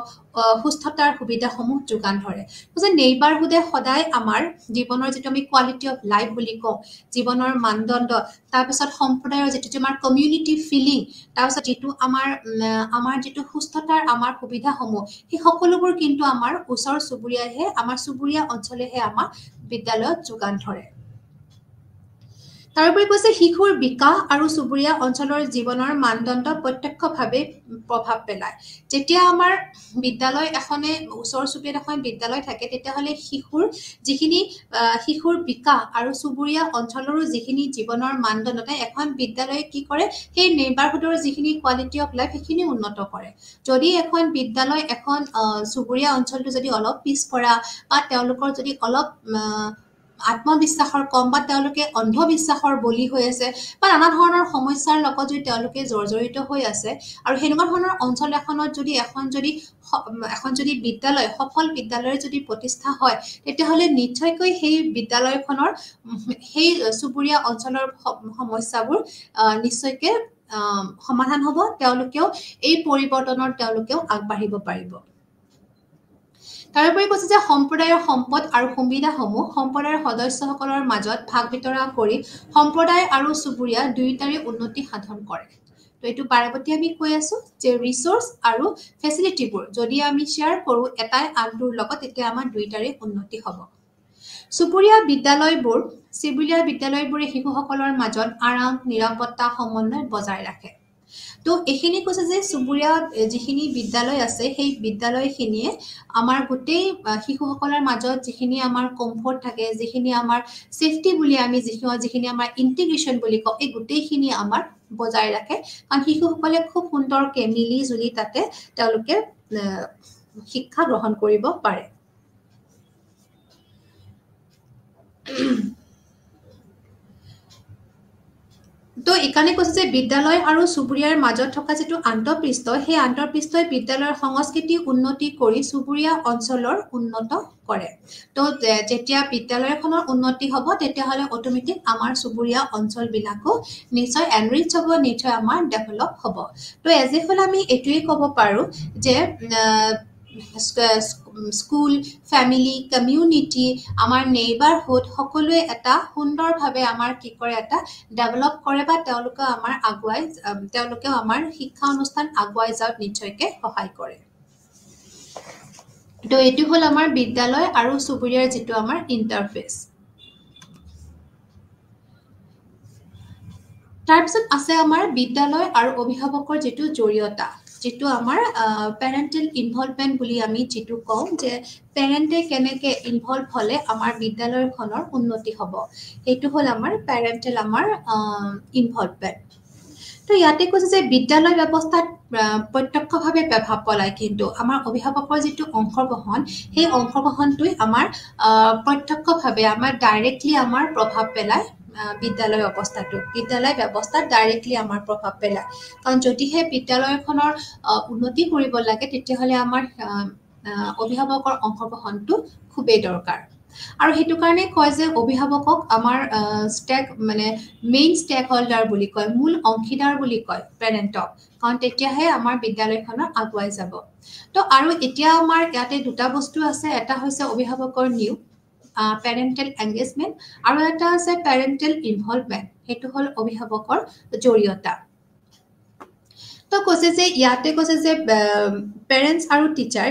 সুস্থতাৰ সুবিধাসমূহ যোগান ধৰে যে নেইবাৰহুডে সদায় আমাৰ জীৱনৰ যিটো আমি কোৱালিটি অফ লাইফ বুলি কওঁ জীৱনৰ মানদণ্ড তাৰপিছত সম্প্ৰদায়ৰ যিটো আমাৰ কমিউনিটি ফিলিং তাৰপিছত যিটো আমাৰ যিটো সুস্থতাৰ আমাৰ সুবিধাসমূহ সেই সকলোবোৰ কিন্তু আমাৰ ওচৰ চুবুৰীয়াহে আমাৰ চুবুৰীয়া অঞ্চলেহে আমাৰ বিদ্যালয়ত যোগান ধৰে তাৰোপৰি কৈছে শিশুৰ বিকাশ আৰু চুবুৰীয়া অঞ্চলৰ জীৱনৰ মানদণ্ড প্ৰত্যক্ষভাৱে প্ৰভাৱ পেলায় যেতিয়া আমাৰ বিদ্যালয় এখনে ওচৰ চুবুৰীয়াত এখন বিদ্যালয় থাকে তেতিয়াহ'লে শিশুৰ বিকাশ আৰু চুবুৰীয়া অঞ্চলৰো যিখিনি জীৱনৰ মানদণ্ডতে এখন বিদ্যালয়ে কি কৰে সেই নেইবাৰহুডৰ যিখিনি কোৱালিটি অফ লাইফ সেইখিনি উন্নত কৰে যদি এখন বিদ্যালয় এখন চুবুৰীয়া অঞ্চলটো যদি অলপ পিছপৰা বা তেওঁলোকৰ যদি অলপ আত্মবিশ্বাসৰ কম বা তেওঁলোকে অন্ধবিশ্বাসৰ বলি হৈ আছে বা নানা ধৰণৰ সমস্যাৰ লগত যদি তেওঁলোকে জৰ্জৰিত হৈ আছে আৰু সেনেকুৱা ধৰণৰ অঞ্চল এখনত যদি এখন যদি বিদ্যালয় সফল বিদ্যালয় যদি প্ৰতিষ্ঠা হয় তেতিয়াহ'লে নিশ্চয়কৈ সেই বিদ্যালয়খনৰ সেই চুবুৰীয়া অঞ্চলৰ সমস্যাবোৰ নিশ্চয়কৈ সমাধান হ'ব তেওঁলোকেও এই পৰিৱৰ্তনৰ তেওঁলোকেও আগবাঢ়িব পাৰিব তাৰোপৰি কৈছে যে সম্প্ৰদায়ৰ সম্পদ আৰু সুবিধাসমূহ সম্প্ৰদায়ৰ সদস্যসকলৰ মাজত ভাগ বিতৰা কৰি সম্প্ৰদায় আৰু চুবুৰীয়া দুয়োটাৰে উন্নতি সাধন কৰে তো এইটো বাৰবতী আমি কৈ আছো যে ৰিসোৰ্স আৰু ফেচিলিটিবোৰ যদি আমি শ্বেয়াৰ কৰোঁ এটাই আনটোৰ লগত তেতিয়া আমাৰ দুয়োটাৰে উন্নতি হ'ব চুবুৰীয়া বিদ্যালয়বোৰে শিশুসকলৰ মাজত আৰাম নিৰাপত্তা সমন্বয় বজাই ৰাখে তো এইখিনি কৈছে যে চুবুৰীয়া যিখিনি বিদ্যালয় আছে সেই বিদ্যালয়খিনিয়ে আমাৰ গোটেই শিশুসকলৰ মাজত যিখিনি আমাৰ কমফৰ্ট থাকে যিখিনি আমাৰ সেফটি বুলি আমি যিখিনি আমাৰ ইন্টিগ্ৰেশন বুলি কওঁ এই গোটেইখিনি আমাৰ বজাই ৰাখে কাৰণ শিশুসকলে খুব সুন্দৰকৈ মিলি জুলি তাতে তেওঁলোকে শিক্ষা গ্ৰহণ কৰিব পাৰে তো এখানে কৈছে যে বিদ্যালয় আৰু চুবুৰীয়াৰ মাজত থকা যেটো আন্তঃপৃষ্ঠ সেই আন্তঃপৃষ্ঠই বিদ্যালয়ৰ সংস্কৃতি উন্নতি কৰি চুবুৰীয়া অঞ্চলৰ উন্নত কৰে তো যেতিয়া বিদ্যালয়খনৰ উন্নতি হ'ব তেতিয়াহ'লে অটোমেটিক আমাৰ চুবুৰীয়া অঞ্চলবিলাকো নিশ্চয় এনৰিচ হ'ব নিশ্চয় আমাৰ ডেভেলপ হ'ব তো এজ এ হোল আমি এটোৱে ক'ব পাৰো যে স্কুল ফ্যামিলি কমিউনিটি আমাৰ নেইবাৰহুড সকলোৱে এটা সুন্দৰভাৱে আমাৰ কি কৰে এটা ডেভেলপ কৰে বা তেওঁলোকে আমাৰ শিক্ষা অনুষ্ঠান আগুৱাই যাওক নিশ্চয়কৈ সহায় কৰে তো এইটো হল আমাৰ বিদ্যালয় আৰু চুবুৰীয়াৰ যেটো আমাৰ ইন্টাৰফেস তাৰপিছত আছে আমাৰ বিদ্যালয় আৰু অভিভাৱকৰ যেটো জড়িয়তা যেটো আমাৰ পেৰেন্টাল ইনভলভমেন্ট বুলি আমি যেটো কওঁ যে পেৰেন্টে কেনেকে ইনভলভ হলে আমাৰ বিদ্যালয়খনৰ উন্নতি হ'ব এইটো হল আমাৰ পেৰেন্টাল আমাৰ ইনভলভমেন্ট তো ইয়াতে কৈছে যে বিদ্যালয় ব্যৱস্থাত প্ৰত্যক্ষভাৱে প্ৰভাৱ পেলায় কিন্তু আমাৰ অভিভাৱকৰ যেটো অংশগ্ৰহণ সেই অংশগ্ৰহণটোই আমাৰ প্ৰত্যক্ষভাৱে আমাৰ ডাইৰেক্টলি আমাৰ প্ৰভাৱ পেলায় বিদ্যালয় ব্যৱস্থাত ডাইৰেক্টলি আমাৰ প্ৰভাৱ পেলায় কাৰণ যদিহে বিদ্যালয়খনৰ উন্নতি কৰিব লাগে তেতিয়াহ'লে আমাৰ অভিভাৱকৰ অংশগ্ৰহণটো খুবেই দৰকাৰ আৰু হেতু কাৰণে কয় যে অভিভাৱকক আমাৰ মেইন ষ্টেক হোল্ডাৰ বুলি কয় মূল অংশীদাৰ বুলি কয় পেৰেন্টক কাৰণ তেতিয়াহে আমাৰ বিদ্যালয়খনৰ আগুৱাই যাব তো আৰু এতিয়া আমাৰ ইয়াতে দুটা বস্তু আছে এটা হৈছে অভিভাৱকৰ নিয়োগ পেৰেন্টাল এংগেজমেন্ট আৰু এটা আছে পেৰেন্টাল ইনভলভমেন্ট হেতু হল অভিভাৱকৰ জড়িয়তা তো কৈছে যে ইয়াতে কৈছে যে পেৰেন্টস আৰু টিচাৰ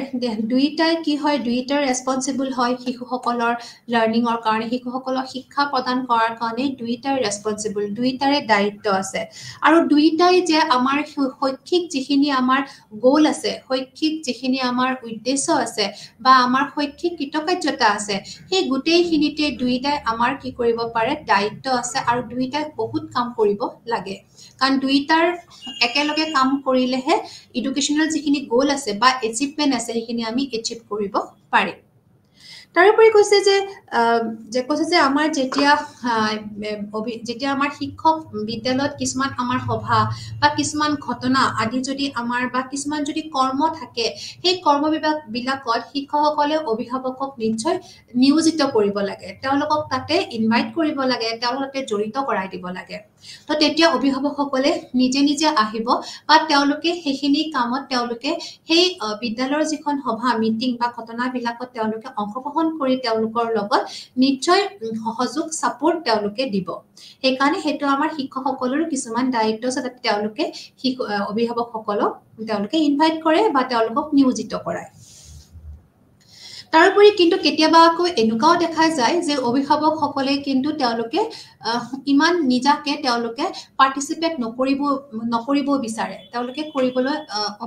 দুইটাই কি হয় দুইটাৰ ৰেসপন্সিবল হয় শিশুসকলৰ লাৰ্নিংৰ কাৰণে শিশুসকলক শিক্ষা প্ৰদান কৰাৰ কাৰণে দুইটাই ৰেসপন্সিবল দুইটাৰে দায়িত্ব আছে আৰু দুইটাই যে আমাৰ শৈক্ষিক যিখিনি আমাৰ গোল আছে শৈক্ষিক যিখিনি আমাৰ উদ্দেশ্য আছে বা আমাৰ শৈক্ষিক কৃতকাৰ্যতা আছে সেই গোটেইখিনিতে দুইটাই আমাৰ কি কৰিব পাৰে দায়িত্ব আছে আৰু দুইটাই বহুত কাম কৰিব লাগে কাৰণ দুইটাৰ একেলগে কাম কৰিলেহে এডুকেশনাল যিখিনি গোল আছে বা এচিভমেন্ট আছে সেইখিনি আমি এচিভ কৰিব পাৰিম তাৰোপৰি কৈছে যে আমাৰ যেতিয়া আমাৰ শিক্ষক বিদ্যালয়ত কিছুমান আমাৰ সভা বা কিছুমান ঘটনা আদি যদি আমাৰ বা কিছুমান যদি কৰ্ম থাকে সেই কৰ্ম বিলাকত শিক্ষকসকলে অভিভাৱকক নিশ্চয় নিয়োজিত কৰিব লাগে তেওঁলোকক তাতে ইনভাইট কৰিব লাগে তেওঁলোকে জড়িত কৰাই দিব লাগে তো তেতিয়া অভিভাৱকসকলে নিজে নিজে আহিব বা তেওঁলোকে সেইখিনি কামত তেওঁলোকে সেই বিদ্যালয়ৰ যিখন সভা মিটিং বা ঘটনাবিলাকত তেওঁলোকে অংশগ্ৰহণ কৰি তেওঁলোকৰ লগত নিশ্চয় সহযোগ সাপোৰ্ট তেওঁলোকে দিব সেইকাৰণে সেইটো আমাৰ শিক্ষকসকলৰ কিছুমান দায়িত্ব আছে যাতে তেওঁলোকে অভিভাৱকসকলক তেওঁলোকে ইনভাইট কৰে বা তেওঁলোকক নিয়োজিত কৰায় তাৰোপৰি কিন্তু কেতিয়াবা আকৌ এনেকুৱাও দেখা যায় যে অভিভাৱকসকলে কিন্তু তেওঁলোকে ইমান নিজাকে তেওঁলোকে পাৰ্টিচিপেট নকৰিব বিচাৰে তেওঁলোকে কৰিবলৈ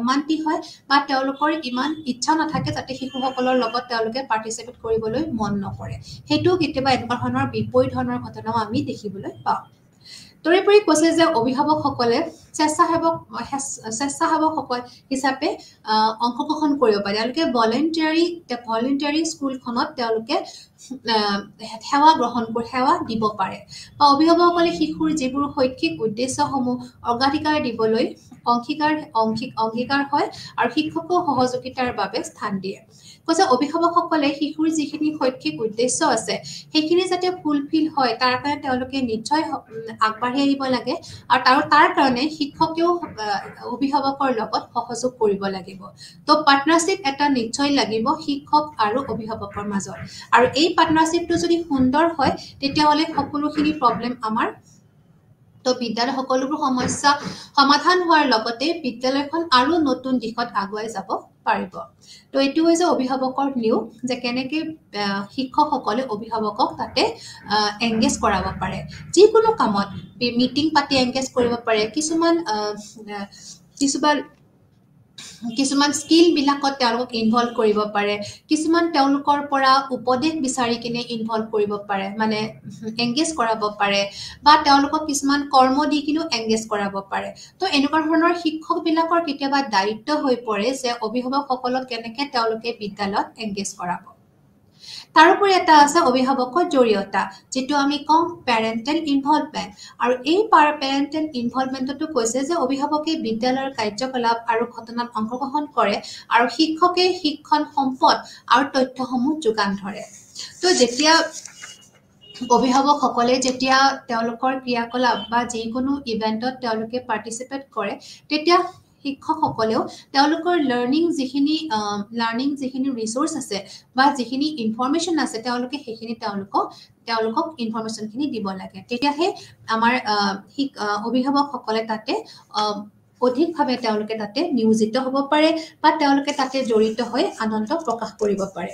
অমান্তি হয় বা তেওঁলোকৰ ইমান ইচ্ছা নাথাকে যাতে শিশুসকলৰ লগত তেওঁলোকে পাৰ্টিচিপেট কৰিবলৈ মন নকৰে সেইটো কেতিয়াবা এনেকুৱা ধৰণৰ বিপৰীত ধৰণৰ ঘটনাও আমি দেখিবলৈ পাওঁ তৰিপৰি কৈছে যে অভিভাৱকসকলে স্বেচ্ছাসেৱকসকল হিচাপে অংশগ্ৰহণ কৰিব পাৰে তেওঁলোকে ভলেণ্টিয়াৰী স্কুলখনত তেওঁলোকে সেৱা দিব পাৰে বা অভিভাৱকসকলে শিশুৰ যিবোৰ শৈক্ষিক উদ্দেশ্যসমূহ অগ্ৰাধিকাৰ দিবলৈ অংগীকাৰ হয় আৰু শিক্ষকৰ সহযোগিতাৰ বাবে স্থান দিয়ে কৈছে অভিভাৱকসকলে শিশুৰ যিখিনি শৈক্ষিক উদ্দেশ্য আছে সেইখিনি যাতে ফুলফিল হয় তাৰ কাৰণে তেওঁলোকে নিশ্চয় আগবাঢ়ি আহিব লাগে আৰু তাৰ কাৰণে শিক্ষকেও অভিভাৱকৰ লগত সহযোগ কৰিব লাগিব তো পাৰ্টনাৰশ্বিপ এটা নিশ্চয় লাগিব শিক্ষক আৰু অভিভাৱকৰ মাজত আৰু এই পাৰ্টনাৰশ্বিপটো যদি সুন্দৰ হয় তেতিয়াহ'লে সকলোখিনি প্ৰব্লেম আমাৰ তো বিদ্যালয় সকলোবোৰ সমস্যা সমাধান হোৱাৰ লগতে বিদ্যালয়খন আৰু নতুন দিশত আগুৱাই যাব পাৰিব তো এইটো হৈছে অভিভাৱকৰ নিয়োগ যে কেনেকৈ শিক্ষকসকলে অভিভাৱকক তাতে এংগেজ কৰাব পাৰে যিকোনো কামত মিটিং পাতি এংগেজ কৰিব পাৰে কিছুমান স্কিল বিলাকত তেওঁলোকক ইনভলভ কৰিব পাৰে কিছুমান তেওঁলোকৰ পৰা উপদেশ বিচাৰি কিনে ইনভলভ কৰিব পাৰে মানে এংগেজ কৰাব পাৰে বা তেওঁলোকক কিছুমান কৰ্ম দি কিনেও এংগেজ কৰাব পাৰে তো এনেকুৱা ধৰণৰ শিক্ষক বিলাকৰ কেতিয়াবা দায়িত্ব হৈ পৰে যে অভিভাৱকসকলক কেনেকৈ তেওঁলোকে বিদ্যালয়ত এংগেজ কৰাব তাৰোপৰি এটা আছে অভিভাৱকৰ জড়িয়তা যেটো আমি কওঁ পেৰেণ্টেল ইনভলভমেণ্ট আৰু এই পেৰেণ্টেল ইনভলভমেণ্টটো কৈছে যে অভিভাৱকে বিদ্যালয়ৰ কাৰ্যকলাপ আৰু ঘটনাত অংশগ্ৰহণ কৰে আৰু শিক্ষকে শিক্ষণ সম্পদ আৰু তথ্যসমূহ যোগান ধৰে তো যেতিয়া অভিভাৱকসকলে যেতিয়া তেওঁলোকৰ ক্ৰিয়াকলাপ বা যিকোনো ইভেণ্টত তেওঁলোকে পাৰ্টিচিপেট কৰে তেতিয়া শিক্ষকসকলেও তেওঁলোকৰ লাৰ্নিং যিখিনি ৰিচোৰ্চ আছে বা যিখিনি ইনফৰমেশ্যন আছে তেওঁলোকে সেইখিনি তেওঁলোকক ইনফৰমেশ্যনখিনি দিব লাগে তেতিয়াহে আমাৰ অভিভাৱকসকলে তাতে অধিকভাৱে তেওঁলোকে তাতে নিয়োজিত হ'ব পাৰে বা তেওঁলোকে তাতে জড়িত হৈ আনন্দ প্ৰকাশ কৰিব পাৰে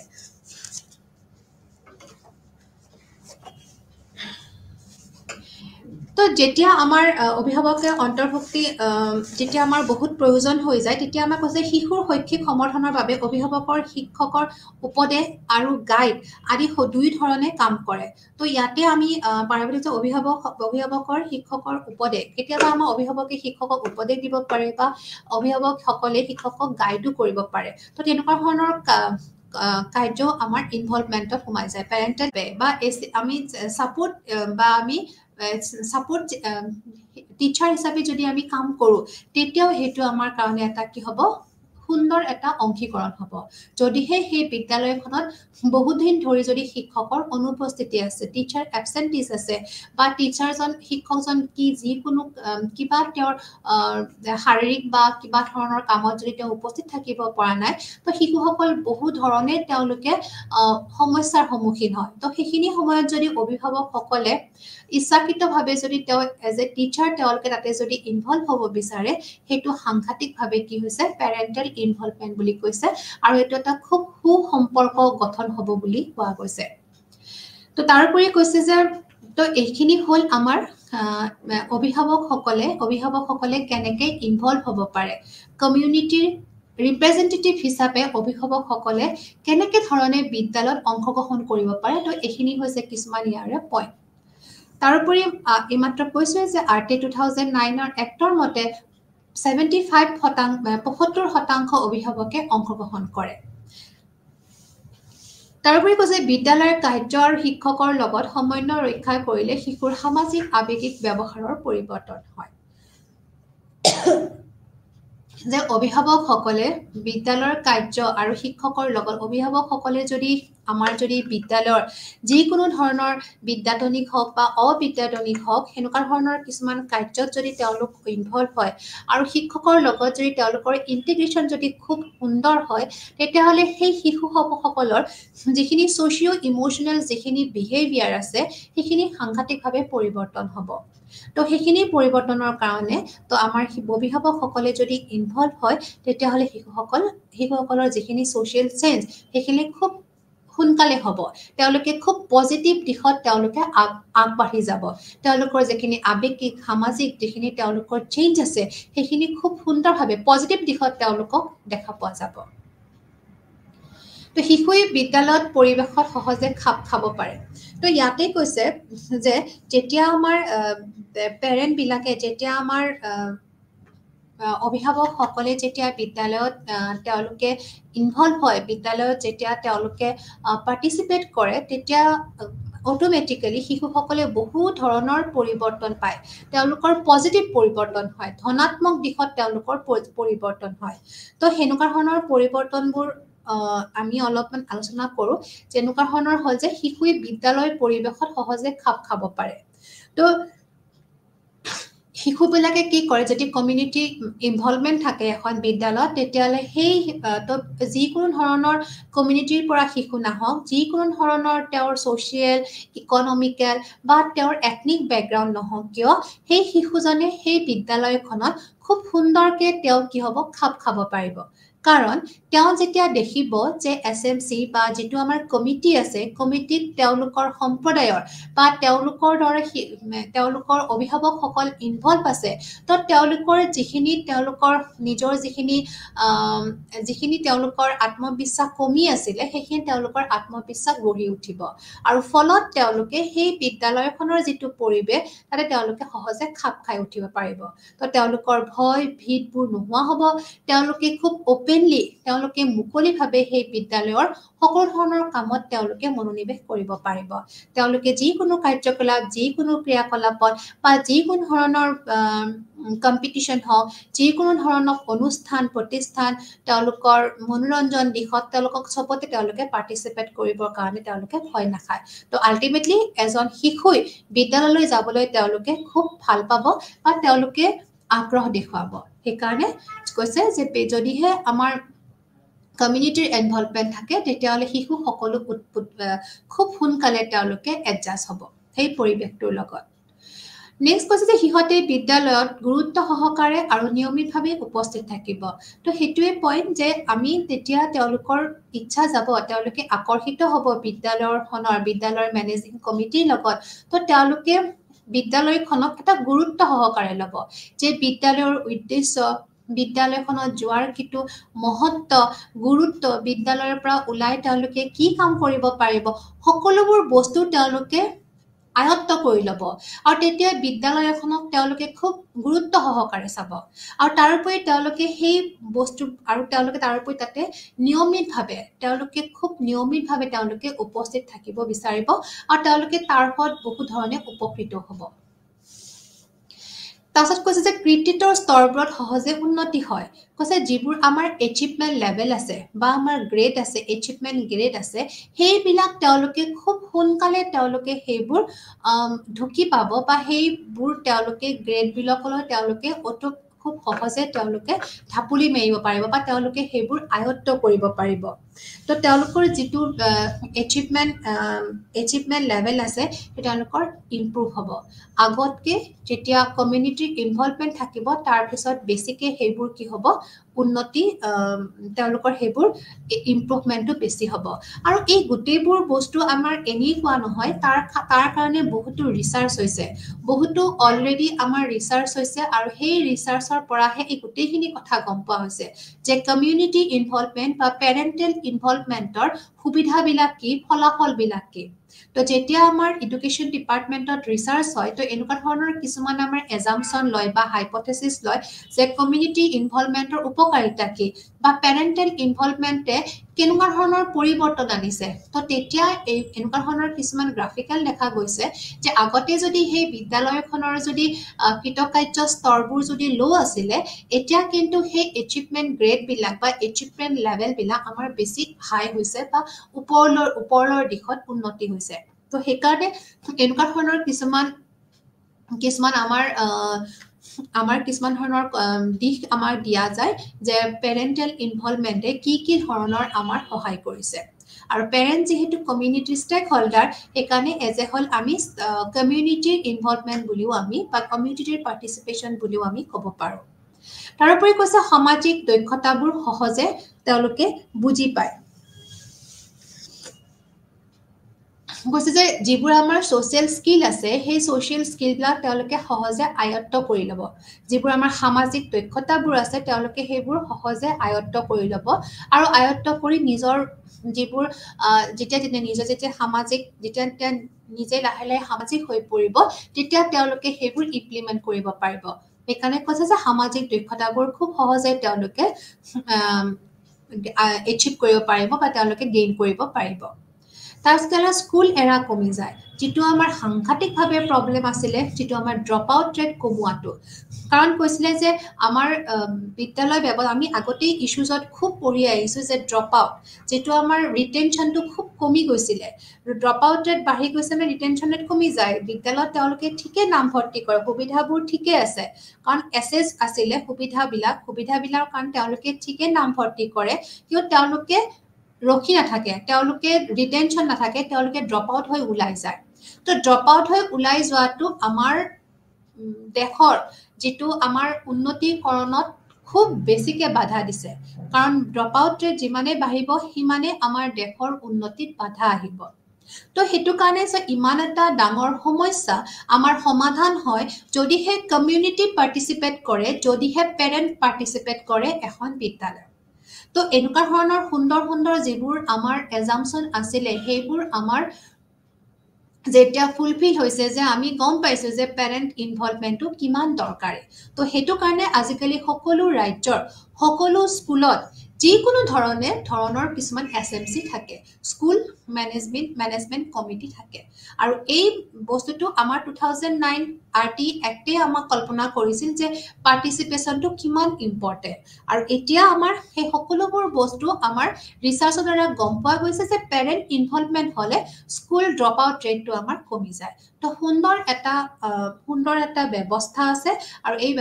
তো যেতিয়া আমাৰ অভিভাৱকে অন্তৰ্ভুক্তি যেতিয়া আমাৰ বহুত প্ৰয়োজন হৈ যায় তেতিয়া আমাক কৈছে শিশুৰ শৈক্ষিক সমৰ্থনৰ বাবে অভিভাৱকৰ শিক্ষকৰ উপদেশ আৰু গাইড আদি দুই ধৰণে কাম কৰে তো ইয়াতে আমি পাৰিবলৈ যে অভিভাৱকৰ শিক্ষকৰ উপদেশ কেতিয়াবা আমাৰ অভিভাৱকে শিক্ষকক উপদেশ দিব পাৰে বা অভিভাৱকসকলে শিক্ষকক গাইডো কৰিব পাৰে তো তেনেকুৱা ধৰণৰ কাৰ্য আমাৰ ইনভলভমেণ্টত সোমাই যায় পেৰেণ্টেল বা আমি ছাপোৰ্ট বা আমি সাপোৰ্ট টিচাৰ হিচাপে যদি আমি কাম কৰোঁ তেতিয়াও সেইটো আমাৰ কাৰণে এটা কি হ'ব সুন্দৰ এটা অংশীকৰণ হ'ব যদিহে সেই বিদ্যালয়খনত বহুত দিন ধৰি যদি শিক্ষকৰ অনুপস্থিতি আছে টিচাৰ এবচেণ্টিজ আছে বা শিক্ষকজন যিকোনো কিবা তেওঁৰ শাৰীৰিক বা কিবা ধৰণৰ কামত যদি তেওঁ উপস্থিত থাকিব পৰা নাই তো শিশুসকল বহু ধৰণে তেওঁলোকে সমস্যাৰ সন্মুখীন হয় তো সেইখিনি সময়ত যদি অভিভাৱকসকলে ইচ্ছাকৃতভাৱে যদি তেওঁ এজ এ টিচাৰ তেওঁলোকে তাতে যদি ইনভলভ হ'ব বিচাৰে সেইটো সাংঘাতিকভাৱে কি হৈছে পেৰেণ্টেল ইনভলভমেণ্ট বুলি কৈছে আৰু এইটো এটা খুব সুসম্পৰ্ক গঠন হ'ব বুলি কোৱা গৈছে তো তাৰোপৰি কৈছে যে তো এইখিনি হ'ল আমাৰ অভিভাৱকসকলে কেনেকৈ ইনভলভ হ'ব পাৰে কমিউনিটিৰ ৰিপ্ৰেজেণ্টেটিভ হিচাপে অভিভাৱকসকলে কেনেকৈ ধৰণে বিদ্যালয়ত অংশগ্ৰহণ কৰিব পাৰে তো এইখিনি হৈছে কিছুমান ইয়াৰে পইণ্ট তাৰোপৰি এইমাত্ৰ কৈছোৱে যে RT 2009 এক্টৰ মতে 75% অভিভাৱকে অংশগ্ৰহণ কৰে তাৰোপৰি কৈছে বিদ্যালয়ৰ কাৰ্য আৰু শিক্ষকৰ লগত সমন্বয় ৰক্ষা কৰিলে শিশুৰ সামাজিক আৱেগিক ব্যৱহাৰৰ পৰিৱৰ্তন হয় যে অভিভাৱকসকলে বিদ্যালয়ৰ কাৰ্য আৰু শিক্ষকৰ লগত অভিভাৱকসকলে যদি আমাৰ যদি বিদ্যালয়ৰ যিকোনো ধৰণৰ বিদ্যাটনিক হওক বা অবিদ্যাটনিক হওক সেনেকুৱা ধৰণৰ কিছুমান কাৰ্যত যদি তেওঁলোক ইনভলভ হয় আৰু শিক্ষকৰ লগত যদি তেওঁলোকৰ ইণ্টিগ্ৰেশ্যন যদি খুব সুন্দৰ হয় তেতিয়াহ'লে সেই শিশুসকলৰ যিখিনি ছ'চিঅ' ইম'চনেল যিখিনি বিহেভিয়াৰ আছে সেইখিনি সাংঘাতিকভাৱে পৰিৱৰ্তন হ'ব তো সেইখিনি পৰিৱৰ্তনৰ কাৰণে তো আমাৰ অভিভাৱকসকলে যদি ইনভলভ হয় তেতিয়াহ'লে শিশুসকলৰ যিখিনি ছ'চিয়েল চেঞ্জ সেইখিনি খুব সোনকালে হ'ব তেওঁলোকে খুব পজিটিভ দিশত তেওঁলোকে আগবাঢ়ি যাব তেওঁলোকৰ যিখিনি আৱেগিক সামাজিক যিখিনি তেওঁলোকৰ চেঞ্জ আছে সেইখিনি খুব সুন্দৰভাৱে পজিটিভ দিশত তেওঁলোকক দেখা পোৱা যাব তো শিশুৱে বিদ্যালয়ত পৰিৱেশত সহজে খাপ খাব পাৰে তো ইয়াতে কৈছে যে যেতিয়া আমাৰ পেৰেণ্টবিলাকে যেতিয়া আমাৰ অভিভাৱকসকলে যেতিয়া বিদ্যালয়ত তেওঁলোকে ইনভলভ হয় বিদ্যালয়ত যেতিয়া তেওঁলোকে পাৰ্টিচিপেট কৰে তেতিয়া অটোমেটিকেলি শিশুসকলে বহু ধৰণৰ পৰিৱৰ্তন পায় তেওঁলোকৰ পজিটিভ পৰিৱৰ্তন হয় ধনাত্মক দিশত তেওঁলোকৰ পৰিৱৰ্তন হয় তো সেনেকুৱা ধৰণৰ পৰিৱৰ্তনবোৰ আমি অলপমান আলোচনা কৰোঁ যেনেকুৱা ধৰণৰ হ'ল যে শিশুৱে বিদ্যালয় পৰিৱেশত সহজে খাপ খাব পাৰে তো শিশুবিলাকে কি কৰে যদি কমিউনিটি ইনভলভমেণ্ট থাকে এখন বিদ্যালয়ত তেতিয়াহ'লে সেই যিকোনো ধৰণৰ কমিউনিটিৰ পৰা শিশু নাহক যিকোনো ধৰণৰ তেওঁৰ ছ'চিয়েল ইকনমিকেল বা তেওঁৰ এথনিক বেকগ্ৰাউণ্ড নহওক কিয় সেই শিশুজনে সেই বিদ্যালয়খনত খুব সুন্দৰকৈ তেওঁ কি হ'ব খাপ খাব পাৰিব কাৰণ তেওঁ যেতিয়া দেখিব যে SMC বা যিটো আমাৰ কমিটি আছে কমিটিত তেওঁলোকৰ সম্প্ৰদায়ৰ বা তেওঁলোকৰ দৰে তেওঁলোকৰ অভিভাৱকসকল ইনভলভ আছে তো তেওঁলোকৰ যিখিনি তেওঁলোকৰ নিজৰ যিখিনি তেওঁলোকৰ আত্মবিশ্বাস কমি আছিলে সেইখিনি তেওঁলোকৰ আত্মবিশ্বাস গঢ়ি উঠিব আৰু ফলত তেওঁলোকে সেই বিদ্যালয়খনৰ যিটো পৰিৱেশ তাতে তেওঁলোকে সহজে খাপ খাই উঠিব পাৰিব তো তেওঁলোকৰ ভয় ভীতবোৰ নোহোৱা হ'ব তেওঁলোকে খুব অপেনলি তেওঁলোকে মুকলিভাৱে সেই বিদ্যালয়ৰ সকলো ধৰণৰ কামত তেওঁলোকে মনোনিৱেশ কৰিব পাৰিব তেওঁলোকে যিকোনো কাৰ্যকলাপ যিকোনো ক্ৰিয়াকলাপত বা যিকোনো ধৰণৰ কম্পিটিশ্যন হওক যিকোনো ধৰণৰ অনুষ্ঠান প্ৰতিষ্ঠান তেওঁলোকৰ মনোৰঞ্জন দিশত তেওঁলোকক চবতে তেওঁলোকে পাৰ্টিচিপেট কৰিবৰ কাৰণে তেওঁলোকে ভয় নাখায় তো আল্টিমেটলি এজন শিশুই বিদ্যালয়লৈ যাবলৈ তেওঁলোকে খুব ভাল পাব বা তেওঁলোকে আগ্ৰহ দেখুৱাব সেইকাৰণে কৈছে যে যদিহে আমাৰ কমিউনিটিৰ ইনভলভমেণ্ট থাকে তেতিয়াহ'লে শিশু সকলো খুব সোনকালে তেওঁলোকে এডজাষ্ট হ'ব সেই পৰিৱেশটোৰ লগত নেক্সট কৈছে যে সিহঁতে বিদ্যালয়ত গুৰুত্ব সহকাৰে আৰু নিয়মিতভাৱে উপস্থিত থাকিব তো সেইটোৱে পইণ্ট যে আমি তেতিয়া তেওঁলোকৰ ইচ্ছা যাব তেওঁলোকে আকৰ্ষিত হ'ব বিদ্যালয়ৰ মেনেজিং কমিটিৰ লগত তো তেওঁলোকে বিদ্যালয়খনক এটা গুৰুত্ব সহকাৰে ল'ব যে বিদ্যালয়ৰ উদ্দেশ্য বিদ্যালয়খনত যোৱাৰ কিটো মহত্ব গুৰুত্ব বিদ্যালয়ৰ পৰা ওলাই তেওঁলোকে কি কাম কৰিব পাৰিব সকলোবোৰ বস্তু তেওঁলোকে আয়ত্ত কৰি ল'ব আৰু তেতিয়া বিদ্যালয় এখনক তেওঁলোকে খুব গুৰুত্ব সহকাৰে চাব আৰু তাৰোপৰি তেওঁলোকে সেই বস্তু আৰু তেওঁলোকে তাৰোপৰি তাতে খুব নিয়মিতভাৱে তেওঁলোকে উপস্থিত থাকিব বিচাৰিব আৰু তেওঁলোকে তাৰ ফলত বহু ধৰণে উপকৃত হ'ব তাৰপিছত কৈছে যে কৃতিত্বৰ স্তৰবোৰত সহজে উন্নতি হয় কৈছে যিবোৰ আমাৰ এচিভমেণ্ট লেভেল আছে বা আমাৰ গ্ৰেড আছে এচিভমেণ্ট গ্ৰেড আছে সেইবিলাক তেওঁলোকে খুব সোনকালে তেওঁলোকে সেইবোৰ ঢুকি পাব বা সেইবোৰ তেওঁলোকে গ্ৰেডবিলাকলৈ তেওঁলোকে খুব সহজে তেওঁলোকে ঢাপুলি মাৰিব পাৰিব বা তেওঁলোকে সেইবোৰ আয়ত্ত কৰিব পাৰিব তো তেওঁলোকৰ যিটো এচিভমেণ্ট লেভেল আছে সেই তেওঁলোকৰ ইম্প্ৰুভ হ'ব আগতকৈ যেতিয়া কমিউনিটিৰ ইনভলভমেণ্ট থাকিব তাৰপিছত বেছিকৈ সেইবোৰ কি হ'ব উন্নতি তেওঁলোকৰ সেইবোৰ ইম্প্ৰুভমেণ্টটো বেছি হ'ব আৰু এই গোটেইবোৰ বস্তু আমাৰ এনেই কোৱা নহয় তাৰ কাৰণে বহুতো ৰিচাৰ্চ হৈছে বহুতো অলৰেডি আমাৰ ৰিচাৰ্চ হৈছে আৰু সেই ৰিচাৰ্চৰ পৰাহে এই গোটেইখিনি কথা গম পোৱা হৈছে যে কমিউনিটি ইনভলভমেণ্ট বা পেৰেণ্টেল ইনভলভমেণ্টৰ সুবিধাবিলাক কি ফলাফলবিলাক কি তো যেতিয়া আমাৰ এডুকেশ্যন ডিপাৰ্টমেণ্টত ৰিচাৰ্চ হয় তো এনেকুৱা ধৰণৰ কিছুমান আমাৰ এজাম্পশ্যন লয় বা হাইপথেচিছ লয় যে কমিউনিটি ইনভলভমেণ্টৰ উপকাৰিতা কি বা পেৰেণ্টেল ইনভলভমেণ্টে কেনেকুৱা ধৰণৰ পৰিৱৰ্তন আনিছে তো তেতিয়া এই এনেকুৱা ধৰণৰ কিছুমান গ্ৰাফিকেল দেখা গৈছে যে আগতে যদি সেই বিদ্যালয়খনৰ যদি কৃতকাৰ্য স্তৰবোৰ যদি লো আছিলে এতিয়া কিন্তু সেই এচিভমেন্ট গ্ৰেড বিলাক বা এচিভমেন্ট লেভেল বিলাক আমাৰ বেছি হাই হৈছে বা ওপৰৰ দিশত উন্নতি হৈছে তো সেইকাৰণে এনেকুৱা ধৰণৰ কিছুমান আমাৰ কিছুমান ধৰণৰ দিশ আমাৰ দিয়া যায় যে পেৰেণ্টেল ইনভলভমেণ্টে কি ধৰণৰ আমাৰ সহায় কৰিছে আৰু পেৰেণ্ট যেহেতু কমিউনিটি ষ্টেক হোল্ডাৰ সেইকাৰণে এজ এ হোল আমি কমিউনিটিৰ ইনভলভমেণ্ট বুলিও আমি বা কমিউনিটিৰ পাৰ্টিচিপেশ্যন বুলিও আমি ক'ব পাৰোঁ তাৰোপৰি কৈছে সামাজিক দক্ষতাবোৰ সহজে তেওঁলোকে বুজি পায় কৈছে যে যিবোৰ আমাৰ সোশ্যাল স্কিল আছে সেই সোশ্যাল স্কিলবিলাক তেওঁলোকে সহজে আয়ত্ত কৰি ল'ব যিবোৰ আমাৰ সামাজিক দক্ষতাবোৰ আছে তেওঁলোকে সেইবোৰ সহজে আয়ত্ত কৰি ল'ব আৰু আয়ত্ত কৰি নিজৰ যিবোৰ যেতিয়া সামাজিক যেতিয়া নিজে লাহে লাহে সামাজিক হৈ পৰিব তেতিয়া তেওঁলোকে সেইবোৰ ইমপ্লিমেণ্ট কৰিব পাৰিব সেইকাৰণে কৈছে যে সামাজিক দক্ষতাবোৰ খুব সহজে তেওঁলোকে এচিভ কৰিব পাৰিব বা তেওঁলোকে গেইন কৰিব পাৰিব তাৰপিছত স্কুল এৰা কমি যায় যিটো আমাৰ সাংঘাতিকভাৱে প্ৰব্লেম আছিলে যিটো আমাৰ ড্ৰপ আউট ৰেট কমোৱাটো কাৰণ কৈছিলে যে আমাৰ বিদ্যালয় আমি আগতেই ইছ্যুজত খুব পঢ়ি আহিছোঁ যে ড্ৰপ আউট যিটো আমাৰ ৰিটেনশ্যনটো খুব কমি গৈছিলে ড্ৰপ আউট ৰেট বাঢ়ি গৈছে মানে ৰিটেনশ্যন ৰেট কমি যায় বিদ্যালয়ত তেওঁলোকে ঠিকে নামভৰ্তি কৰে সুবিধাবোৰ ঠিকে আছে কাৰণ এছেছ আছিলে সুবিধাবিলাক কাৰণ তেওঁলোকে ঠিকে নামভৰ্তি কৰে কিয় তেওঁলোকে ৰখি নাথাকে তেওঁলোকে ৰিটেনশ্যন নাথাকে তেওঁলোকে ড্ৰপ আউট হৈ ওলাই যায় তো ড্ৰপ আউট হৈ ওলাই যোৱাটো আমাৰ দেশৰ যিটো আমাৰ উন্নতিকৰণত খুব বেছিকে বাধা দিছে কাৰণ ড্ৰপ আউট ৰেট যিমানে বাঢ়িব সিমানে আমাৰ দেশৰ উন্নতিত বাধা আহিব তো সেইটো কাৰণে ইমান এটা ডাঙৰ সমস্যা আমাৰ সমাধান হয় যদিহে কমিউনিটি পাৰ্টিচিপেট কৰে যদিহে পেৰেণ্ট পাৰ্টিচিপেট কৰে এখন বিদ্যালয় তো এনেকুৱা ধৰণৰ সুন্দৰ যিবোৰ আমাৰ এজাম্পচন আছিলে সেইবোৰ আমাৰ যেতিয়া ফুলফিল হৈছে যে আমি গম পাইছোঁ যে পেৰেণ্ট ইনভলভমেণ্টটো কিমান দৰকাৰী তো সেইটো কাৰণে আজিকালি সকলো ৰাজ্যৰ সকলো স্কুলত যিকোনো ধৰণৰ কিছুমান SMC থাকে স্কুল মেনেজমেণ্ট কমিটি থাকে আৰু এই বস্তুটো আমাৰ 2009 RT এক্টে আমাক কল্পনা কৰিছিল যে পাৰ্টিচিপেশ্যনটো কিমান ইম্পৰ্টেণ্ট আৰু এতিয়া আমাৰ সেই সকলোবোৰ বস্তু আমাৰ ৰিচাৰ্চৰ দ্বাৰা গম পোৱা গৈছে যে পেৰেণ্ট ইনভলভমেণ্ট হ'লে স্কুল ড্ৰপ আউট ৰেটটো আমাৰ কমি যায় তো সুন্দৰ এটা ব্যৱস্থা আছে আৰু এই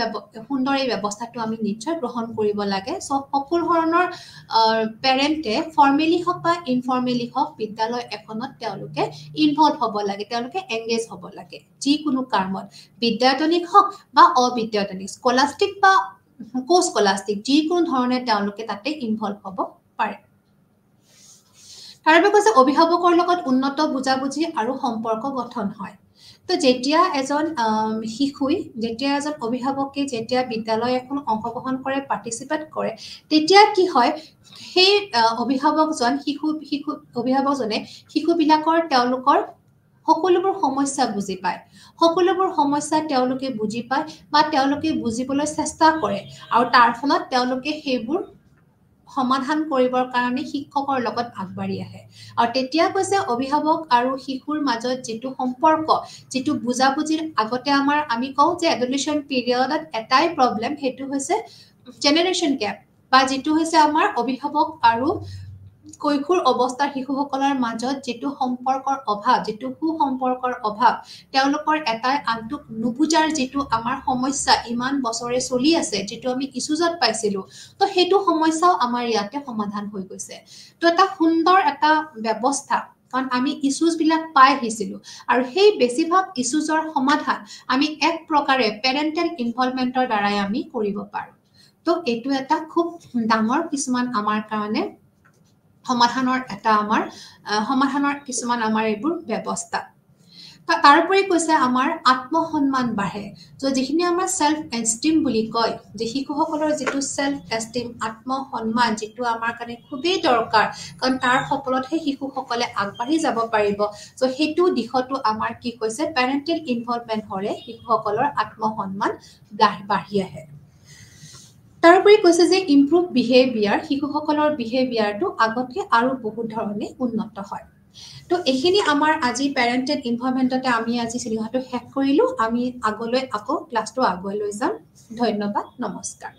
ব্যৱস্থাটো আমি নিশ্চয় গ্ৰহণ কৰিব লাগে সকলো ধৰণৰ পেৰেণ্টে ফৰ্মেলি হওক বা ইনফৰ্মেলি হওক বিদ্যালয় এখনত তেওঁলোকে ইনভলভ হ'ব লাগে তেওঁলোকে এংগেজ হ'ব লাগে যিকোনো কামত বিদ্যায়তনিক হওক বা অবিদ্যায়তনিক স্কলাষ্টিক বা স্কলাষ্টিক যিকোনো ধৰণে তেওঁলোকে তাতে ইনভলভ হ'ব পাৰে তাৰবাবে কৈছে অভিভাৱকৰ লগত উন্নত বুজাবুজি আৰু সম্পৰ্ক গঠন হয় তো যেতিয়া এজন অভিভাৱকে যেতিয়া বিদ্যালয় এখন অংশগ্ৰহণ কৰে পাৰ্টিচিপেট কৰে তেতিয়া কি হয় সেই অভিভাৱকজনে শিশুবিলাকৰ তেওঁলোকৰ সকলোবোৰ সমস্যা বুজি পায় সকলোবোৰ সমস্যা তেওঁলোকে বুজি পায় বা তেওঁলোকে বুজিবলৈ চেষ্টা কৰে আৰু তাৰ ফলত তেওঁলোকে সেইবোৰ সমাধান কৰিবৰ কাৰণে শিক্ষকৰ লগত আগবাঢ়ি আহে আৰু তেতিয়া কৈছে অভিভাৱক আৰু শিশুৰ মাজত যিটো সম্পৰ্ক যিটো বুজাবুজিৰ আগতে আমি কওঁ যে এডুলেশ্যন পিৰিয়ডত এটাই প্ৰব্লেম সেইটো হৈছে জেনেৰেশ্যন গেপ বা যিটো হৈছে আমাৰ অভিভাৱক আৰু কৈশোৰ অৱস্থাৰ শিশুসকলৰ মাজত যিটো সম্পৰ্কৰ অভাৱ যিটো সুসম্পৰ্কৰ অভাৱ তেওঁলোকৰ এটাই আনটোক নুবুজাৰ যিটো আমাৰ সমস্যা ইমান বছৰে চলি আছে যিটো আমি ইছ্যুজত পাইছিলোঁ তো সেইটো সমস্যাও আমাৰ ইয়াতে সমাধান হৈ গৈছে তো এটা সুন্দৰ এটা ব্যৱস্থা কাৰণ আমি ইছ্যুজবিলাক পাই আহিছিলোঁ আৰু সেই বেছিভাগ ইছ্যুজৰ সমাধান আমি এক প্ৰকাৰে পেৰেণ্টেল ইনভলভমেণ্টৰ দ্বাৰাই আমি কৰিব পাৰোঁ তো এইটো এটা খুব ডাঙৰ কিছুমান আমাৰ কাৰণে সমাধানৰ কিছুমান আমাৰ এইবোৰ ব্যৱস্থা তাৰোপৰি কৈছে আমাৰ আত্মসন্মান বাঢ়ে যিখিনি আমাৰ সেল্ফ এষ্টিম বুলি কয় যে শিশুসকলৰ যিটো সেল্ফ এষ্টিম আত্মসন্মান যিটো আমাৰ কাৰণে খুবেই দৰকাৰ কাৰণ তাৰ সফলতহে শিশুসকলে আগবাঢ়ি যাব পাৰিব সেইটো দিশতো আমাৰ কি কৈছে পেৰেণ্টেল ইনভলভমেণ্ট হ'লে শিশুসকলৰ আত্মসন্মান বাঢ়ি আহে তাৰোপৰি কৈছে যে ইম্প্ৰুভ বিহেভিয়াৰ, শিশুসকলৰ বিহেভিয়াৰটো আগতকৈ আৰু বহুত ধৰণে উন্নত হয়। তো এইখিনি আমাৰ আজি পেৰেণ্টেড ইনভলভমেণ্টতে আমি আজি চিনেমাটো শেষ কৰিলোঁ। আমি আগলৈ আকৌ ক্লাছটো আগুৱাই লৈ যাম। ধন্যবাদ, নমস্কাৰ।